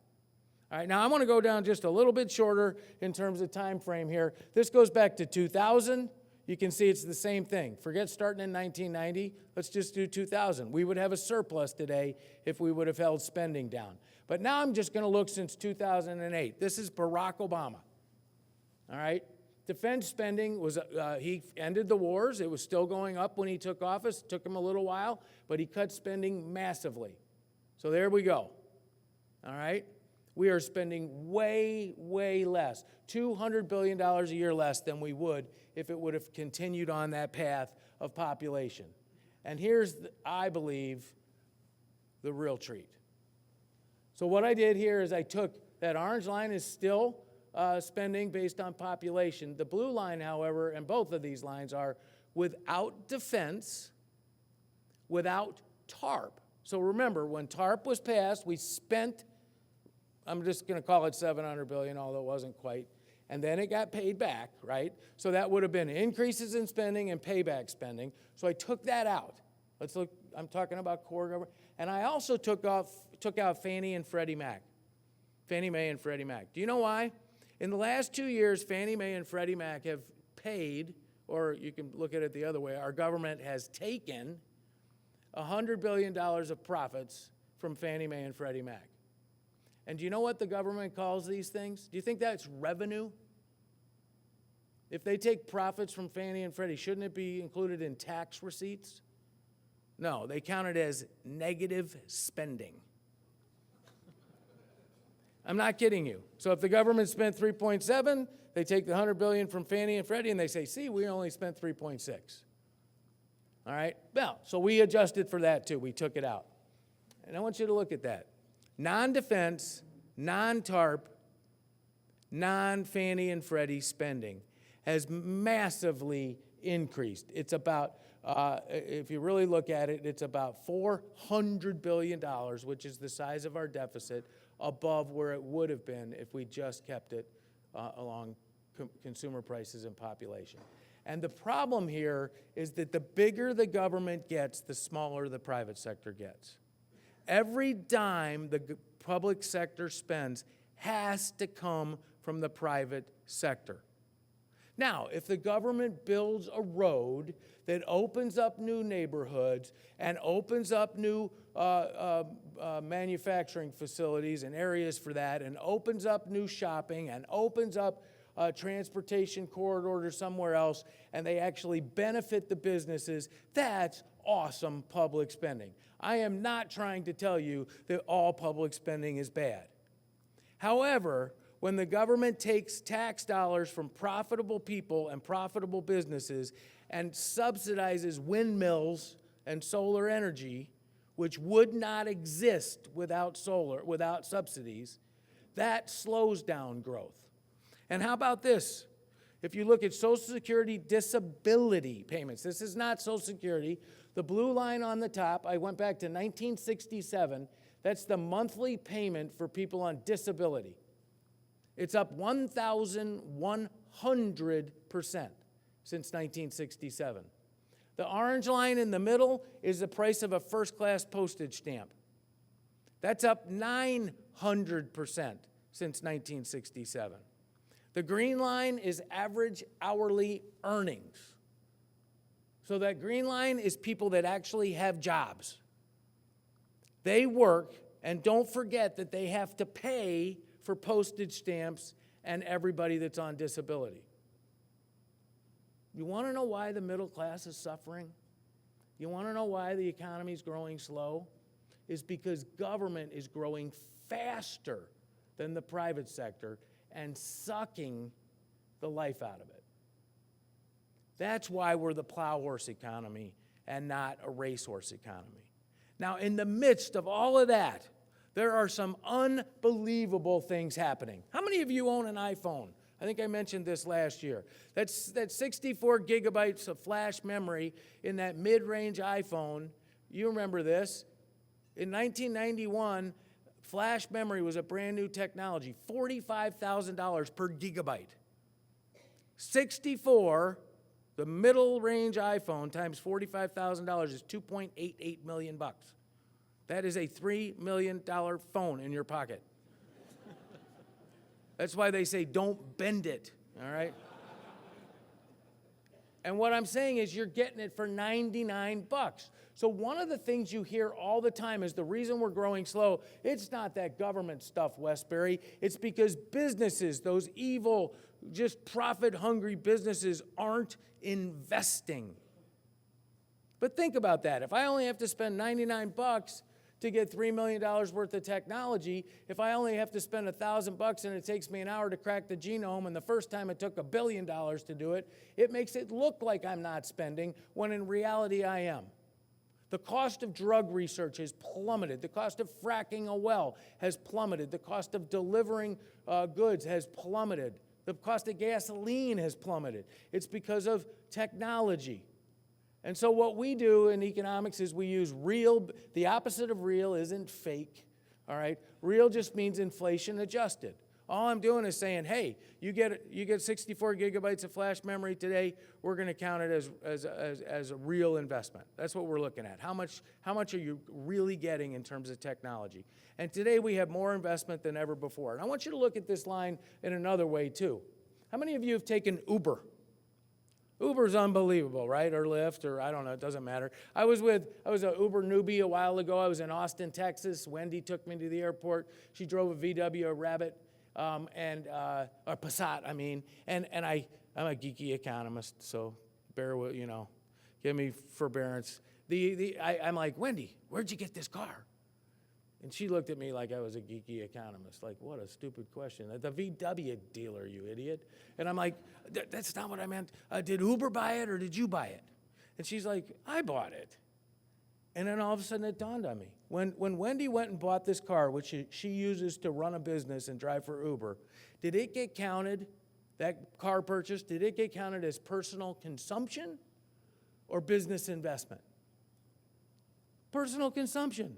All right, now I want to go down just a little bit shorter in terms of time frame here. This goes back to 2000. You can see it's the same thing. Forget starting in 1990. Let's just do 2000. We would have a surplus today if we would have held spending down. But now I'm just going to look since 2008. This is Barack Obama. All right? Defense spending was, he ended the wars. It was still going up when he took office. It took him a little while, but he cut spending massively. So there we go. All right? We are spending way, way less, $200 billion a year less than we would if it would have continued on that path of population. And here's, I believe, the real treat. So what I did here is I took, that orange line is still spending based on population. The blue line, however, and both of these lines are without defense, without TARP. So remember, when TARP was passed, we spent, I'm just going to call it $700 billion, although it wasn't quite. And then it got paid back, right? So that would have been increases in spending and payback spending. So I took that out. Let's look, I'm talking about core government. And I also took out Fannie and Freddie Mac. Fannie Mae and Freddie Mac. Do you know why? In the last 2 years, Fannie Mae and Freddie Mac have paid, or you can look at it the other way, our government has taken $100 billion of profits from Fannie Mae and Freddie Mac. And do you know what the government calls these things? Do you think that's revenue? If they take profits from Fannie and Freddie, shouldn't it be included in tax receipts? No, they count it as negative spending. I'm not kidding you. So if the government spent 3.7, they take the 100 billion from Fannie and Freddie and they say, see, we only spent 3.6. All right? Well, so we adjusted for that too. We took it out. And I want you to look at that. Non-defense, non-TARP, non-Fannie and Freddie spending has massively increased. It's about, if you really look at it, it's about $400 billion, which is the size of our deficit, above where it would have been if we just kept it along consumer prices and population. And the problem here is that the bigger the government gets, the smaller the private sector gets. Every dime the public sector spends has to come from the private sector. Now, if the government builds a road that opens up new neighborhoods and opens up new manufacturing facilities and areas for that, and opens up new shopping, and opens up a transportation corridor to somewhere else, and they actually benefit the businesses, that's awesome public spending. I am not trying to tell you that all public spending is bad. However, when the government takes tax dollars from profitable people and profitable businesses and subsidizes windmills and solar energy, which would not exist without without subsidies, that slows down growth. And how about this? If you look at Social Security disability payments, this is not Social Security. The blue line on the top, I went back to 1967, that's the monthly payment for people on disability. It's up 1,100% since 1967. The orange line in the middle is the price of a first-class postage stamp. That's up 900% since 1967. The green line is average hourly earnings. So that green line is people that actually have jobs. They work, and don't forget that they have to pay for postage stamps and everybody that's on disability. You want to know why the middle class is suffering? You want to know why the economy is growing slow? It's because government is growing faster than the private sector and sucking the life out of it. That's why we're the plow horse economy and not a racehorse economy. Now, in the midst of all of that, there are some unbelievable things happening. How many of you own an iPhone? I think I mentioned this last year. That's 64 gigabytes of flash memory in that mid-range iPhone. You remember this. In 1991, flash memory was a brand new technology, $45,000 per gigabyte. 64, the middle range iPhone times $45,000 is $2.88 million bucks. That is a $3 million phone in your pocket. That's why they say don't bend it, all right? And what I'm saying is you're getting it for 99 bucks. So one of the things you hear all the time is the reason we're growing slow, it's not that government stuff, Westbury. It's because businesses, those evil, just profit-hungry businesses, aren't investing. But think about that. If I only have to spend 99 bucks to get $3 million worth of technology, if I only have to spend $1,000 and it takes me an hour to crack the genome, and the first time it took $1 billion to do it, it makes it look like I'm not spending, when in reality I am. The cost of drug research has plummeted. The cost of fracking a well has plummeted. The cost of delivering goods has plummeted. The cost of gasoline has plummeted. It's because of technology. And so what we do in economics is we use real. The opposite of real isn't fake, all right? Real just means inflation adjusted. All I'm doing is saying, hey, you get 64 gigabytes of flash memory today, we're going to count it as a real investment. That's what we're looking at. How much are you really getting in terms of technology? And today we have more investment than ever before. And I want you to look at this line in another way too. How many of you have taken Uber? Uber's unbelievable, right? Or Lyft, or I don't know, it doesn't matter. I was an Uber newbie a while ago. I was in Austin, Texas. Wendy took me to the airport. She drove a VW, a Rabbit, or Passat, I mean. And I'm a geeky economist, so bear with, give me forbearance. I'm like, Wendy, where'd you get this car? And she looked at me like I was a geeky economist, like, what a stupid question. At the VW dealer, you idiot. And I'm like, that's not what I meant. Did Uber buy it or did you buy it? And she's like, I bought it. And then all of a sudden it dawned on me. When Wendy went and bought this car, which she uses to run a business and drive for Uber, did it get counted, that car purchase, did it get counted as personal consumption or business investment? Personal consumption.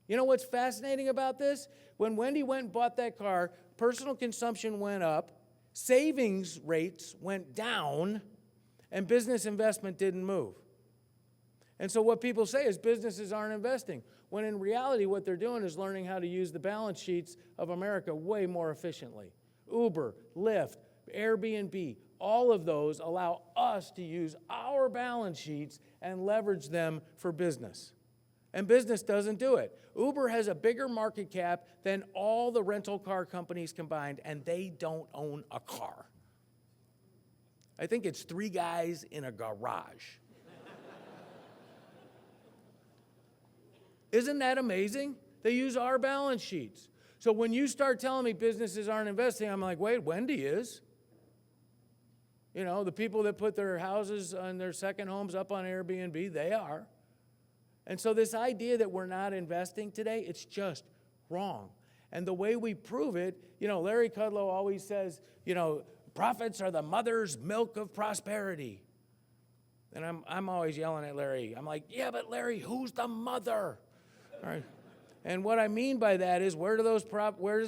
You know what's fascinating about this? When Wendy went and bought that car, personal consumption went up, savings rates went down, and business investment didn't move. And so what people say is businesses aren't investing, when in reality what they're doing is learning how to use the balance sheets of America way more efficiently. Uber, Lyft, Airbnb, all of those allow us to use our balance sheets and leverage them for business. And business doesn't do it. Uber has a bigger market cap than all the rental car companies combined, and they don't own a car. I think it's 3 guys in a garage. Isn't that amazing? They use our balance sheets. So when you start telling me businesses aren't investing, I'm like, wait, Wendy is. The people that put their houses and their second homes up on Airbnb, they are. And so this idea that we're not investing today, it's just wrong. And the way we prove it, Larry Kudlow always says, profits are the mother's milk of prosperity. And I'm always yelling at Larry. I'm like, yeah, but Larry, who's the mother? All right. And what I mean by that is, where does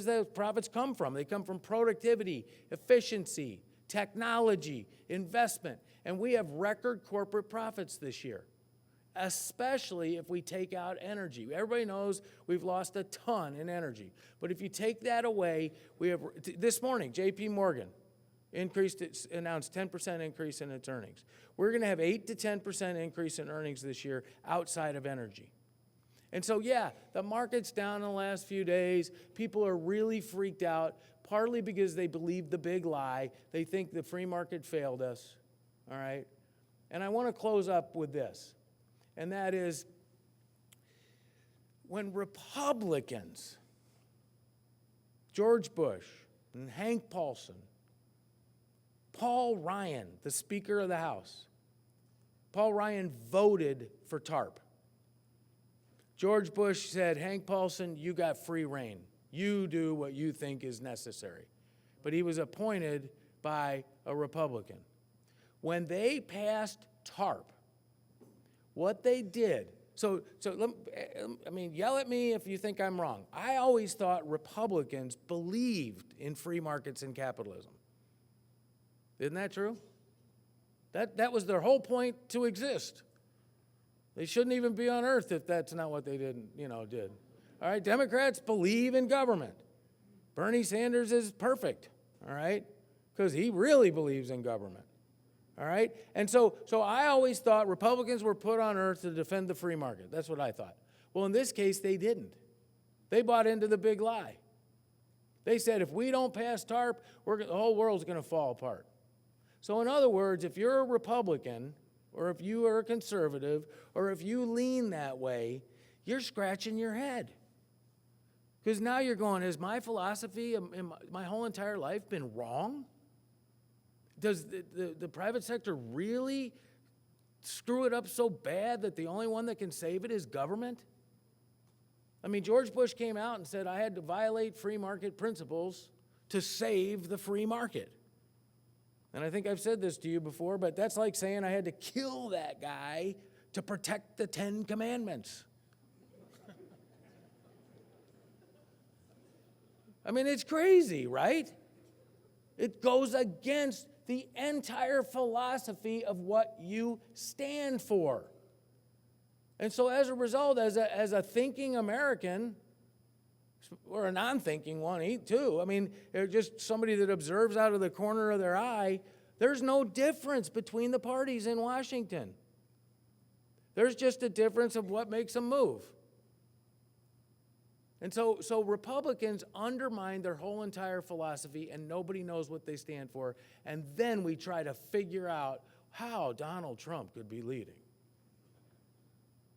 those profits come from? They come from productivity, efficiency, technology, investment. And we have record corporate profits this year, especially if we take out energy. Everybody knows we've lost a ton in energy. But if you take that away, we have, this morning, J.P. Morgan announced 10% increase in its earnings. We're going to have 8 to 10% increase in earnings this year outside of energy. And so, yeah, the market's down in the last few days. People are really freaked out, partly because they believe the big lie. They think the free market failed us, all right? And I want to close up with this, and that is, when Republicans, George Bush and Hank Paulson, Paul Ryan, the Speaker of the House, Paul Ryan voted for TARP. George Bush said, Hank Paulson, you got free rein. You do what you think is necessary. But he was appointed by a Republican. When they passed TARP, what they did, yell at me if you think I'm wrong. I always thought Republicans believed in free markets and capitalism. Isn't that true? That was their whole point to exist. They shouldn't even be on earth if that's not what they did. All right, Democrats believe in government. Bernie Sanders is perfect, all right, because he really believes in government, all right? And so I always thought Republicans were put on earth to defend the free market. That's what I thought. Well, in this case, they didn't. They bought into the big lie. They said, if we don't pass TARP, the whole world's going to fall apart. So in other words, if you're a Republican, or if you are a conservative, or if you lean that way, you're scratching your head. Because now you're going, has my philosophy in my whole entire life been wrong? Does the private sector really screw it up so bad that the only one that can save it is government? I mean, George Bush came out and said I had to violate free market principles to save the free market. And I think I've said this to you before, but that's like saying I had to kill that guy to protect the 10 Commandments. I mean, it's crazy, right? It goes against the entire philosophy of what you stand for. And so as a result, as a thinking American, or a non-thinking one too, I mean, just somebody that observes out of the corner of their eye, there's no difference between the parties in Washington. There's just a difference of what makes them move. And so Republicans undermine their whole entire philosophy, and nobody knows what they stand for. And then we try to figure out how Donald Trump could be leading.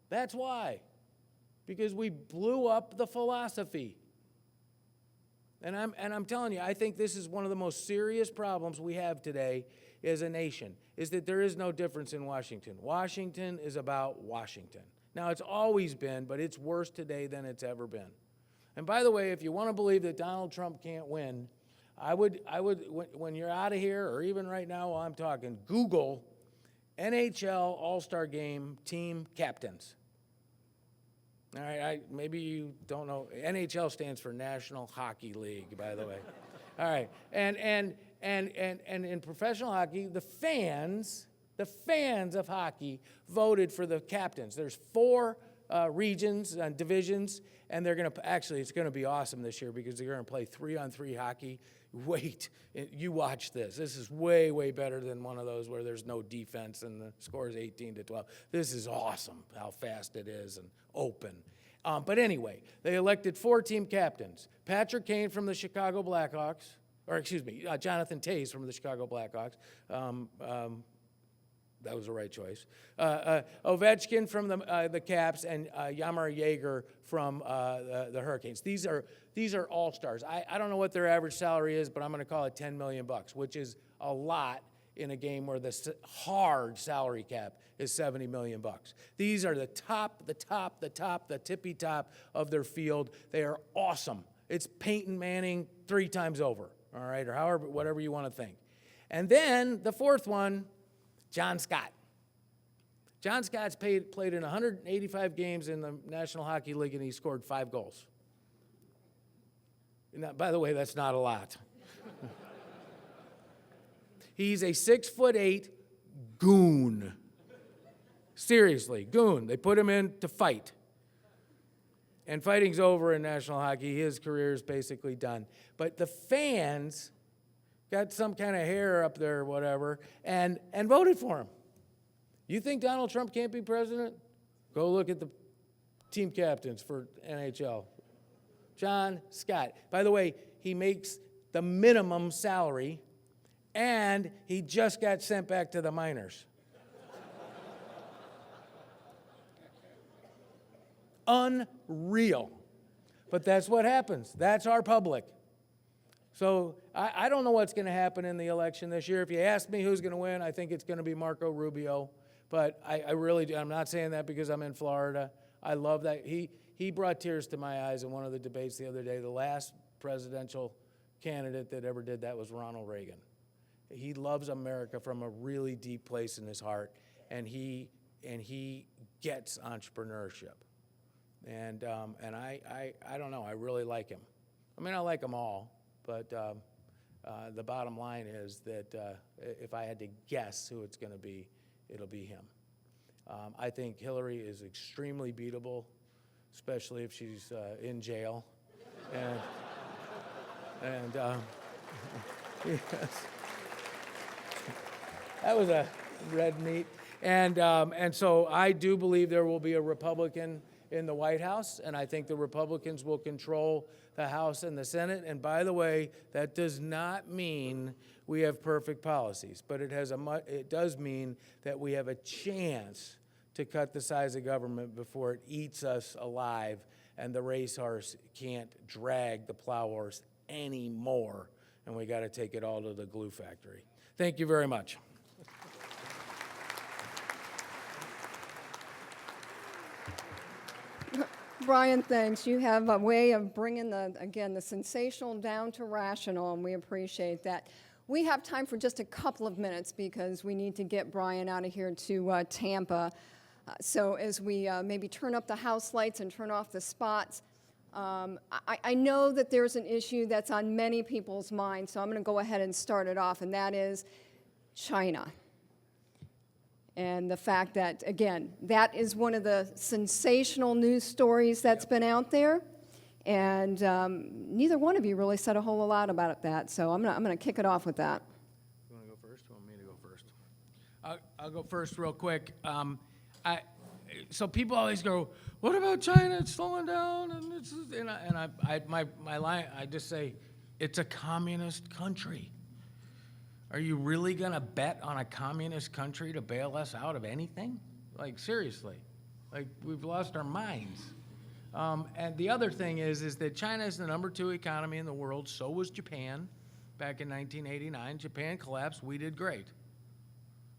That's why. Because we blew up the philosophy. And I'm telling you, I think this is one of the most serious problems we have today as a nation, is that there is no difference in Washington. Washington is about Washington. Now, it's always been, but it's worse today than it's ever been. And by the way, if you want to believe that Donald Trump can't win, I would when you're out of here, or even right now while I'm talking, Google NHL All-Star Game team captains. All right, maybe you don't know. NHL stands for National Hockey League, by the way. All right, and in professional hockey, the fans of hockey voted for the captains. There's 4 regions and divisions, and they're going to, actually, it's going to be awesome this year because they're going to play 3-on-3 hockey. Wait, you watch this. This is way, way better than one of those where there's no defense and the score is 18-12. This is awesome how fast it is and open. But anyway, they elected 4 team captains. Patrick Kane from the Chicago Blackhawks, or excuse me, Jonathan Toews from the Chicago Blackhawks. That was the right choice. Ovechkin from the Caps, and Jaromir Jagr from the Hurricanes. These are all-stars. I don't know what their average salary is, but I'm going to call it $10 million, which is a lot in a game where the hard salary cap is $70 million. These are the tippy top of their field. They are awesome. It's Peyton Manning 3 times over, all right, or however, whatever you want to think. And then the 4th one, John Scott. John Scott's played in 185 games in the National Hockey League, and he scored 5 goals. And by the way, that's not a lot. He's a 6'8" goon. Seriously, goon. They put him in to fight. And fighting's over in national hockey. His career is basically done. But the fans got some kind of hair up there or whatever, and voted for him. You think Donald Trump can't be president? Go look at the team captains for NHL. John Scott. By the way, he makes the minimum salary, and he just got sent back to the minors. Unreal. But that's what happens. That's our public. So I don't know what's going to happen in the election this year. If you ask me who's going to win, I think it's going to be Marco Rubio. But I really do. I'm not saying that because I'm in Florida. I love that. He brought tears to my eyes in one of the debates the other day. The last presidential candidate that ever did that was Ronald Reagan. He loves America from a really deep place in his heart, and he gets entrepreneurship. And I don't know. I really like him. I mean, I like them all. But the bottom line is that if I had to guess who it's going to be, it'll be him. I think Hillary is extremely beatable, especially if she's in jail. And yes. That was a red meat. And so I do believe there will be a Republican in the White House, and I think the Republicans will control the House and the Senate. And by the way, that does not mean we have perfect policies, but it does mean that we have a chance to cut the size of government before it eats us alive, and the racehorse can't drag the plow horse anymore, and we got to take it all to the glue factory. Thank you very much. Brian, thanks. You have a way of bringing the sensational down to rational, and we appreciate that. We have time for just a couple of minutes because we need to get Brian out of here to Tampa. So as we maybe turn up the house lights and turn off the spots, I know that there's an issue that's on many people's minds, so I'm going to go ahead and start it off, and that is China. And the fact that, again, that is one of the sensational news stories that's been out there, and neither one of you really said a whole lot about that, so I'm going to kick it off with that. You want to go first? Or want me to go first? I'll go first real quick. So people always go, "What about China? It's slowing down." My line, I just say, it's a communist country. Are you really going to bet on a communist country to bail us out of anything? Like, seriously. Like, we've lost our minds. And the other thing is that China is the #2 economy in the world. So was Japan back in 1989. Japan collapsed. We did great.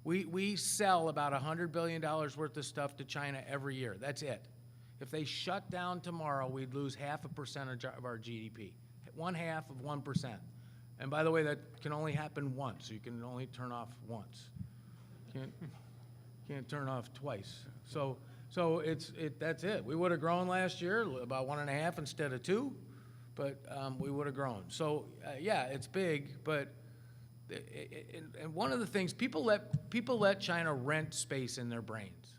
We sell about $100 billion worth of stuff to China every year. That's it. If they shut down tomorrow, we'd lose 0.5% of our GDP. 0.5%. And by the way, that can only happen once. You can only turn off once. Can't turn off twice. So that's it. We would have grown last year about 1.5 instead of 2, but we would have grown. So yeah, it's big, but and one of the things people let China rent space in their brains.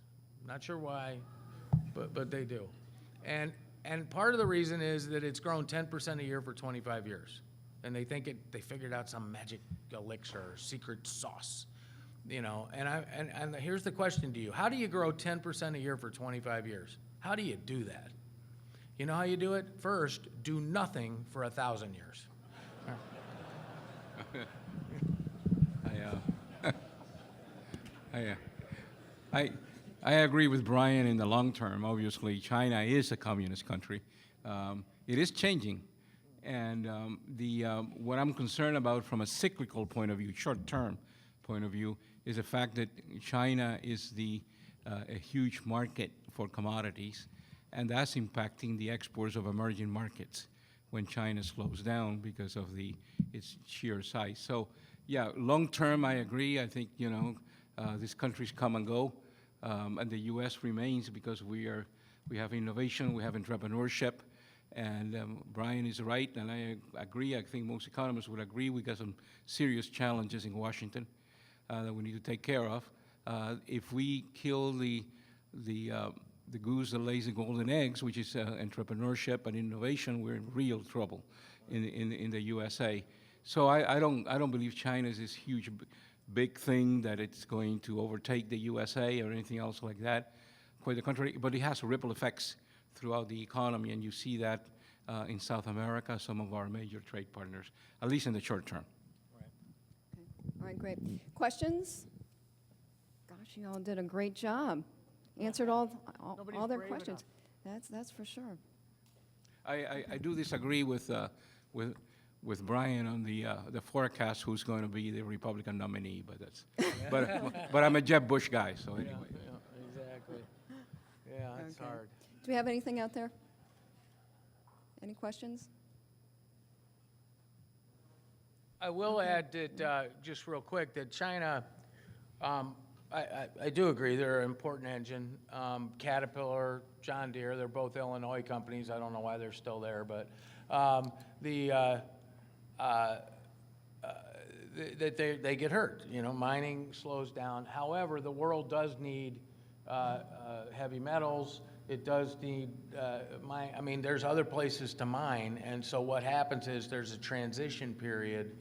Not sure why, but they do. And part of the reason is that it's grown 10% a year for 25 years. And they think they figured out some magic elixir or secret sauce, you know. And here's the question to you: how do you grow 10% a year for 25 years? How do you do that? You know how you do it? First, do nothing for 1,000 years. I agree with Brian in the long term. Obviously, China is a communist country. It is changing. And what I'm concerned about from a cyclical point of view, short-term point of view, is the fact that China is a huge market for commodities, and that's impacting the exports of emerging markets when China slows down because of its sheer size. So, yeah, long-term, I agree. I think, you know, these countries come and go, and the U.S. remains because we have innovation, we have entrepreneurship. And Brian is right, and I agree. I think most economists would agree. We got some serious challenges in Washington that we need to take care of. If we kill the goose that lays the golden eggs, which is entrepreneurship and innovation, we're in real trouble in the USA. So I don't believe China is this huge, big thing that it's going to overtake the USA or anything else like that. Quite the contrary, but it has ripple effects throughout the economy, and you see that in South America, some of our major trade partners, at least in the short term. Right. Okay. All right, great. Questions? Gosh, you all did a great job. Answered all their questions. That's for sure. I do disagree with Brian on the forecast who's going to be the Republican nominee, but I'm a Jeb Bush guy, so anyway. Yeah, exactly. Yeah, it's Okay. hard. Do we have anything out there? Any questions? I will add that, just real quick, that China, I do agree, they're an important engine. Caterpillar, John Deere, they're both Illinois companies. I don't know why they're still there, but they get hurt. You know, mining slows down. However, the world does need heavy metals. It does need I mean, there's other places to mine, and so what happens is there's a transition period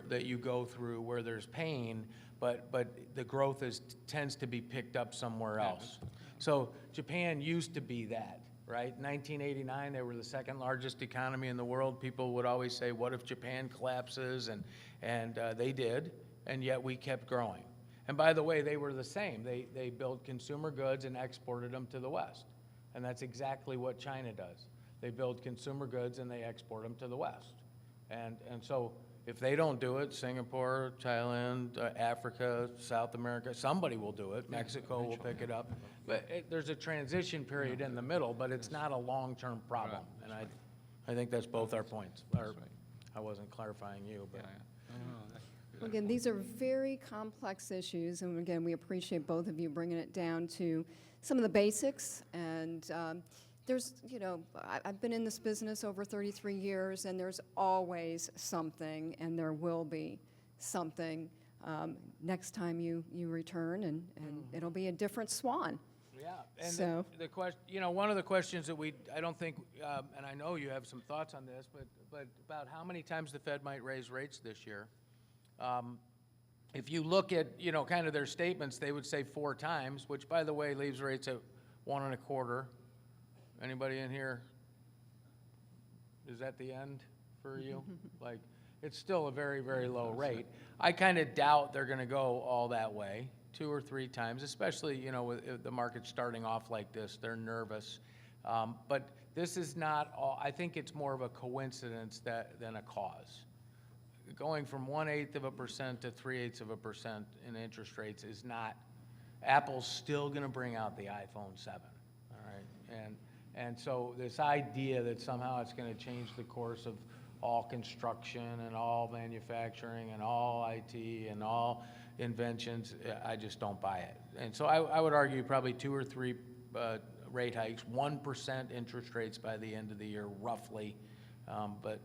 that you go through where there's pain, but the growth tends to be picked up somewhere else. So Japan used to be that, right? 1989, they were the second largest economy in the world. People would always say, "What if Japan collapses?" And they did, and yet we kept growing. And by the way, they were the same. They built consumer goods and exported them to the West. And that's exactly what China does. They build consumer goods and they export them to the West. And so if they don't do it, Singapore, Thailand, Africa, South America, somebody will do it. Mexico will pick it up. But there's a transition period in the middle, but it's not a long-term problem. And I think that's both our points. I wasn't clarifying you, but. Again, these are very complex issues, and again, we appreciate both of you bringing it down to some of the basics and there's, I've been in this business over 33 years, and there's always something, and there will be something next time you return, and it'll be a different swan. Yeah, and So- the question, one of the questions that I don't think, and I know you have some thoughts on this, but about how many times the Fed might raise rates this year. If you look at, kind of their statements, they would say 4 times, which, by the way, leaves rates at 1.25. Anybody in here? Is that the end for you? Like, it's still a very, very low rate. I kind of doubt they're going to go all that way, 2 or 3 times, especially, with the market starting off like this. They're nervous. But this is not all, I think it's more of a coincidence than a cause. Going from 1/8% to 3/8% in interest rates is not, Apple's still going to bring out the iPhone 7, all right? And so this idea that somehow it's going to change the course of all construction and all manufacturing and all IT and all inventions, I just don't buy it. And so I would argue probably 2 or 3 rate hikes, 1% interest rates by the end of the year, roughly. But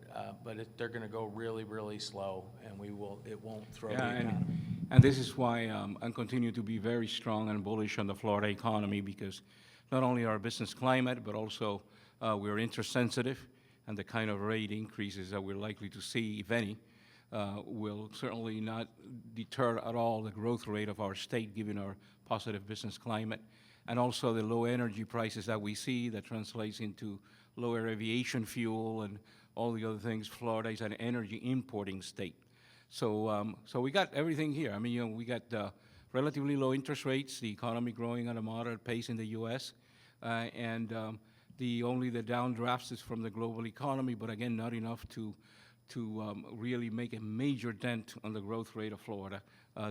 they're going to go really, really slow, and it won't throw the economy. And this is why I continue to be very strong and bullish on the Florida economy, because not only our business climate, but also we're interest sensitive, and the kind of rate increases that we're likely to see, if any, will certainly not deter at all the growth rate of our state, given our positive business climate, and also the low energy prices that we see that translates into lower aviation fuel and all the other things. Florida is an energy importing state. So we got everything here. I mean, we got relatively low interest rates, the economy growing at a moderate pace in the U.S., and the downdrafts is from the global economy, but again, not enough to really make a major dent on the growth rate of Florida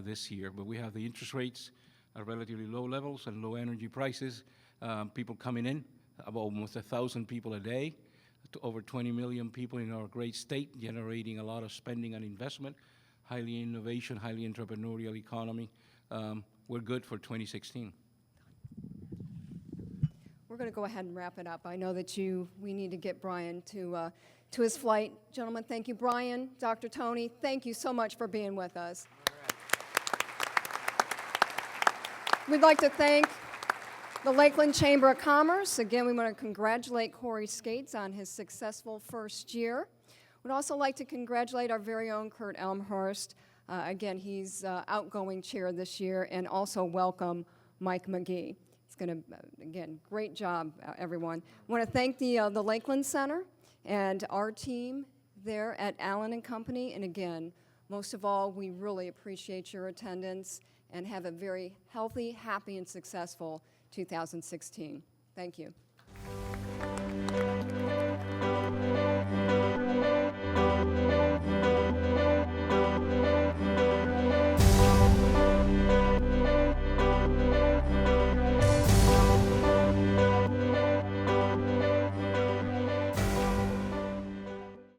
this year. But we have the interest rates at relatively low levels and low energy prices, people coming in, about almost 1,000 people a day, to over 20 million people in our great state, generating a lot of spending and investment, highly innovation, highly entrepreneurial economy. We're good for 2016. We're going to go ahead and wrap it up. I know that we need to get Brian to his flight. Gentlemen, thank you. Brian, Dr. Tony, thank you so much for being with us. We'd like to thank the Lakeland Chamber of Commerce. Again, we want to congratulate Corey Skates on his successful first year. We'd also like to congratulate our very own Kurt Elmhurst. Again, he's outgoing chair this year, and also welcome Mike McGee. He's going to, again, great job, everyone. I want to thank the Lakeland Center and our team there at Allen & Company. And again, most of all, we really appreciate your attendance, and have a very healthy, happy, and successful 2016. Thank you.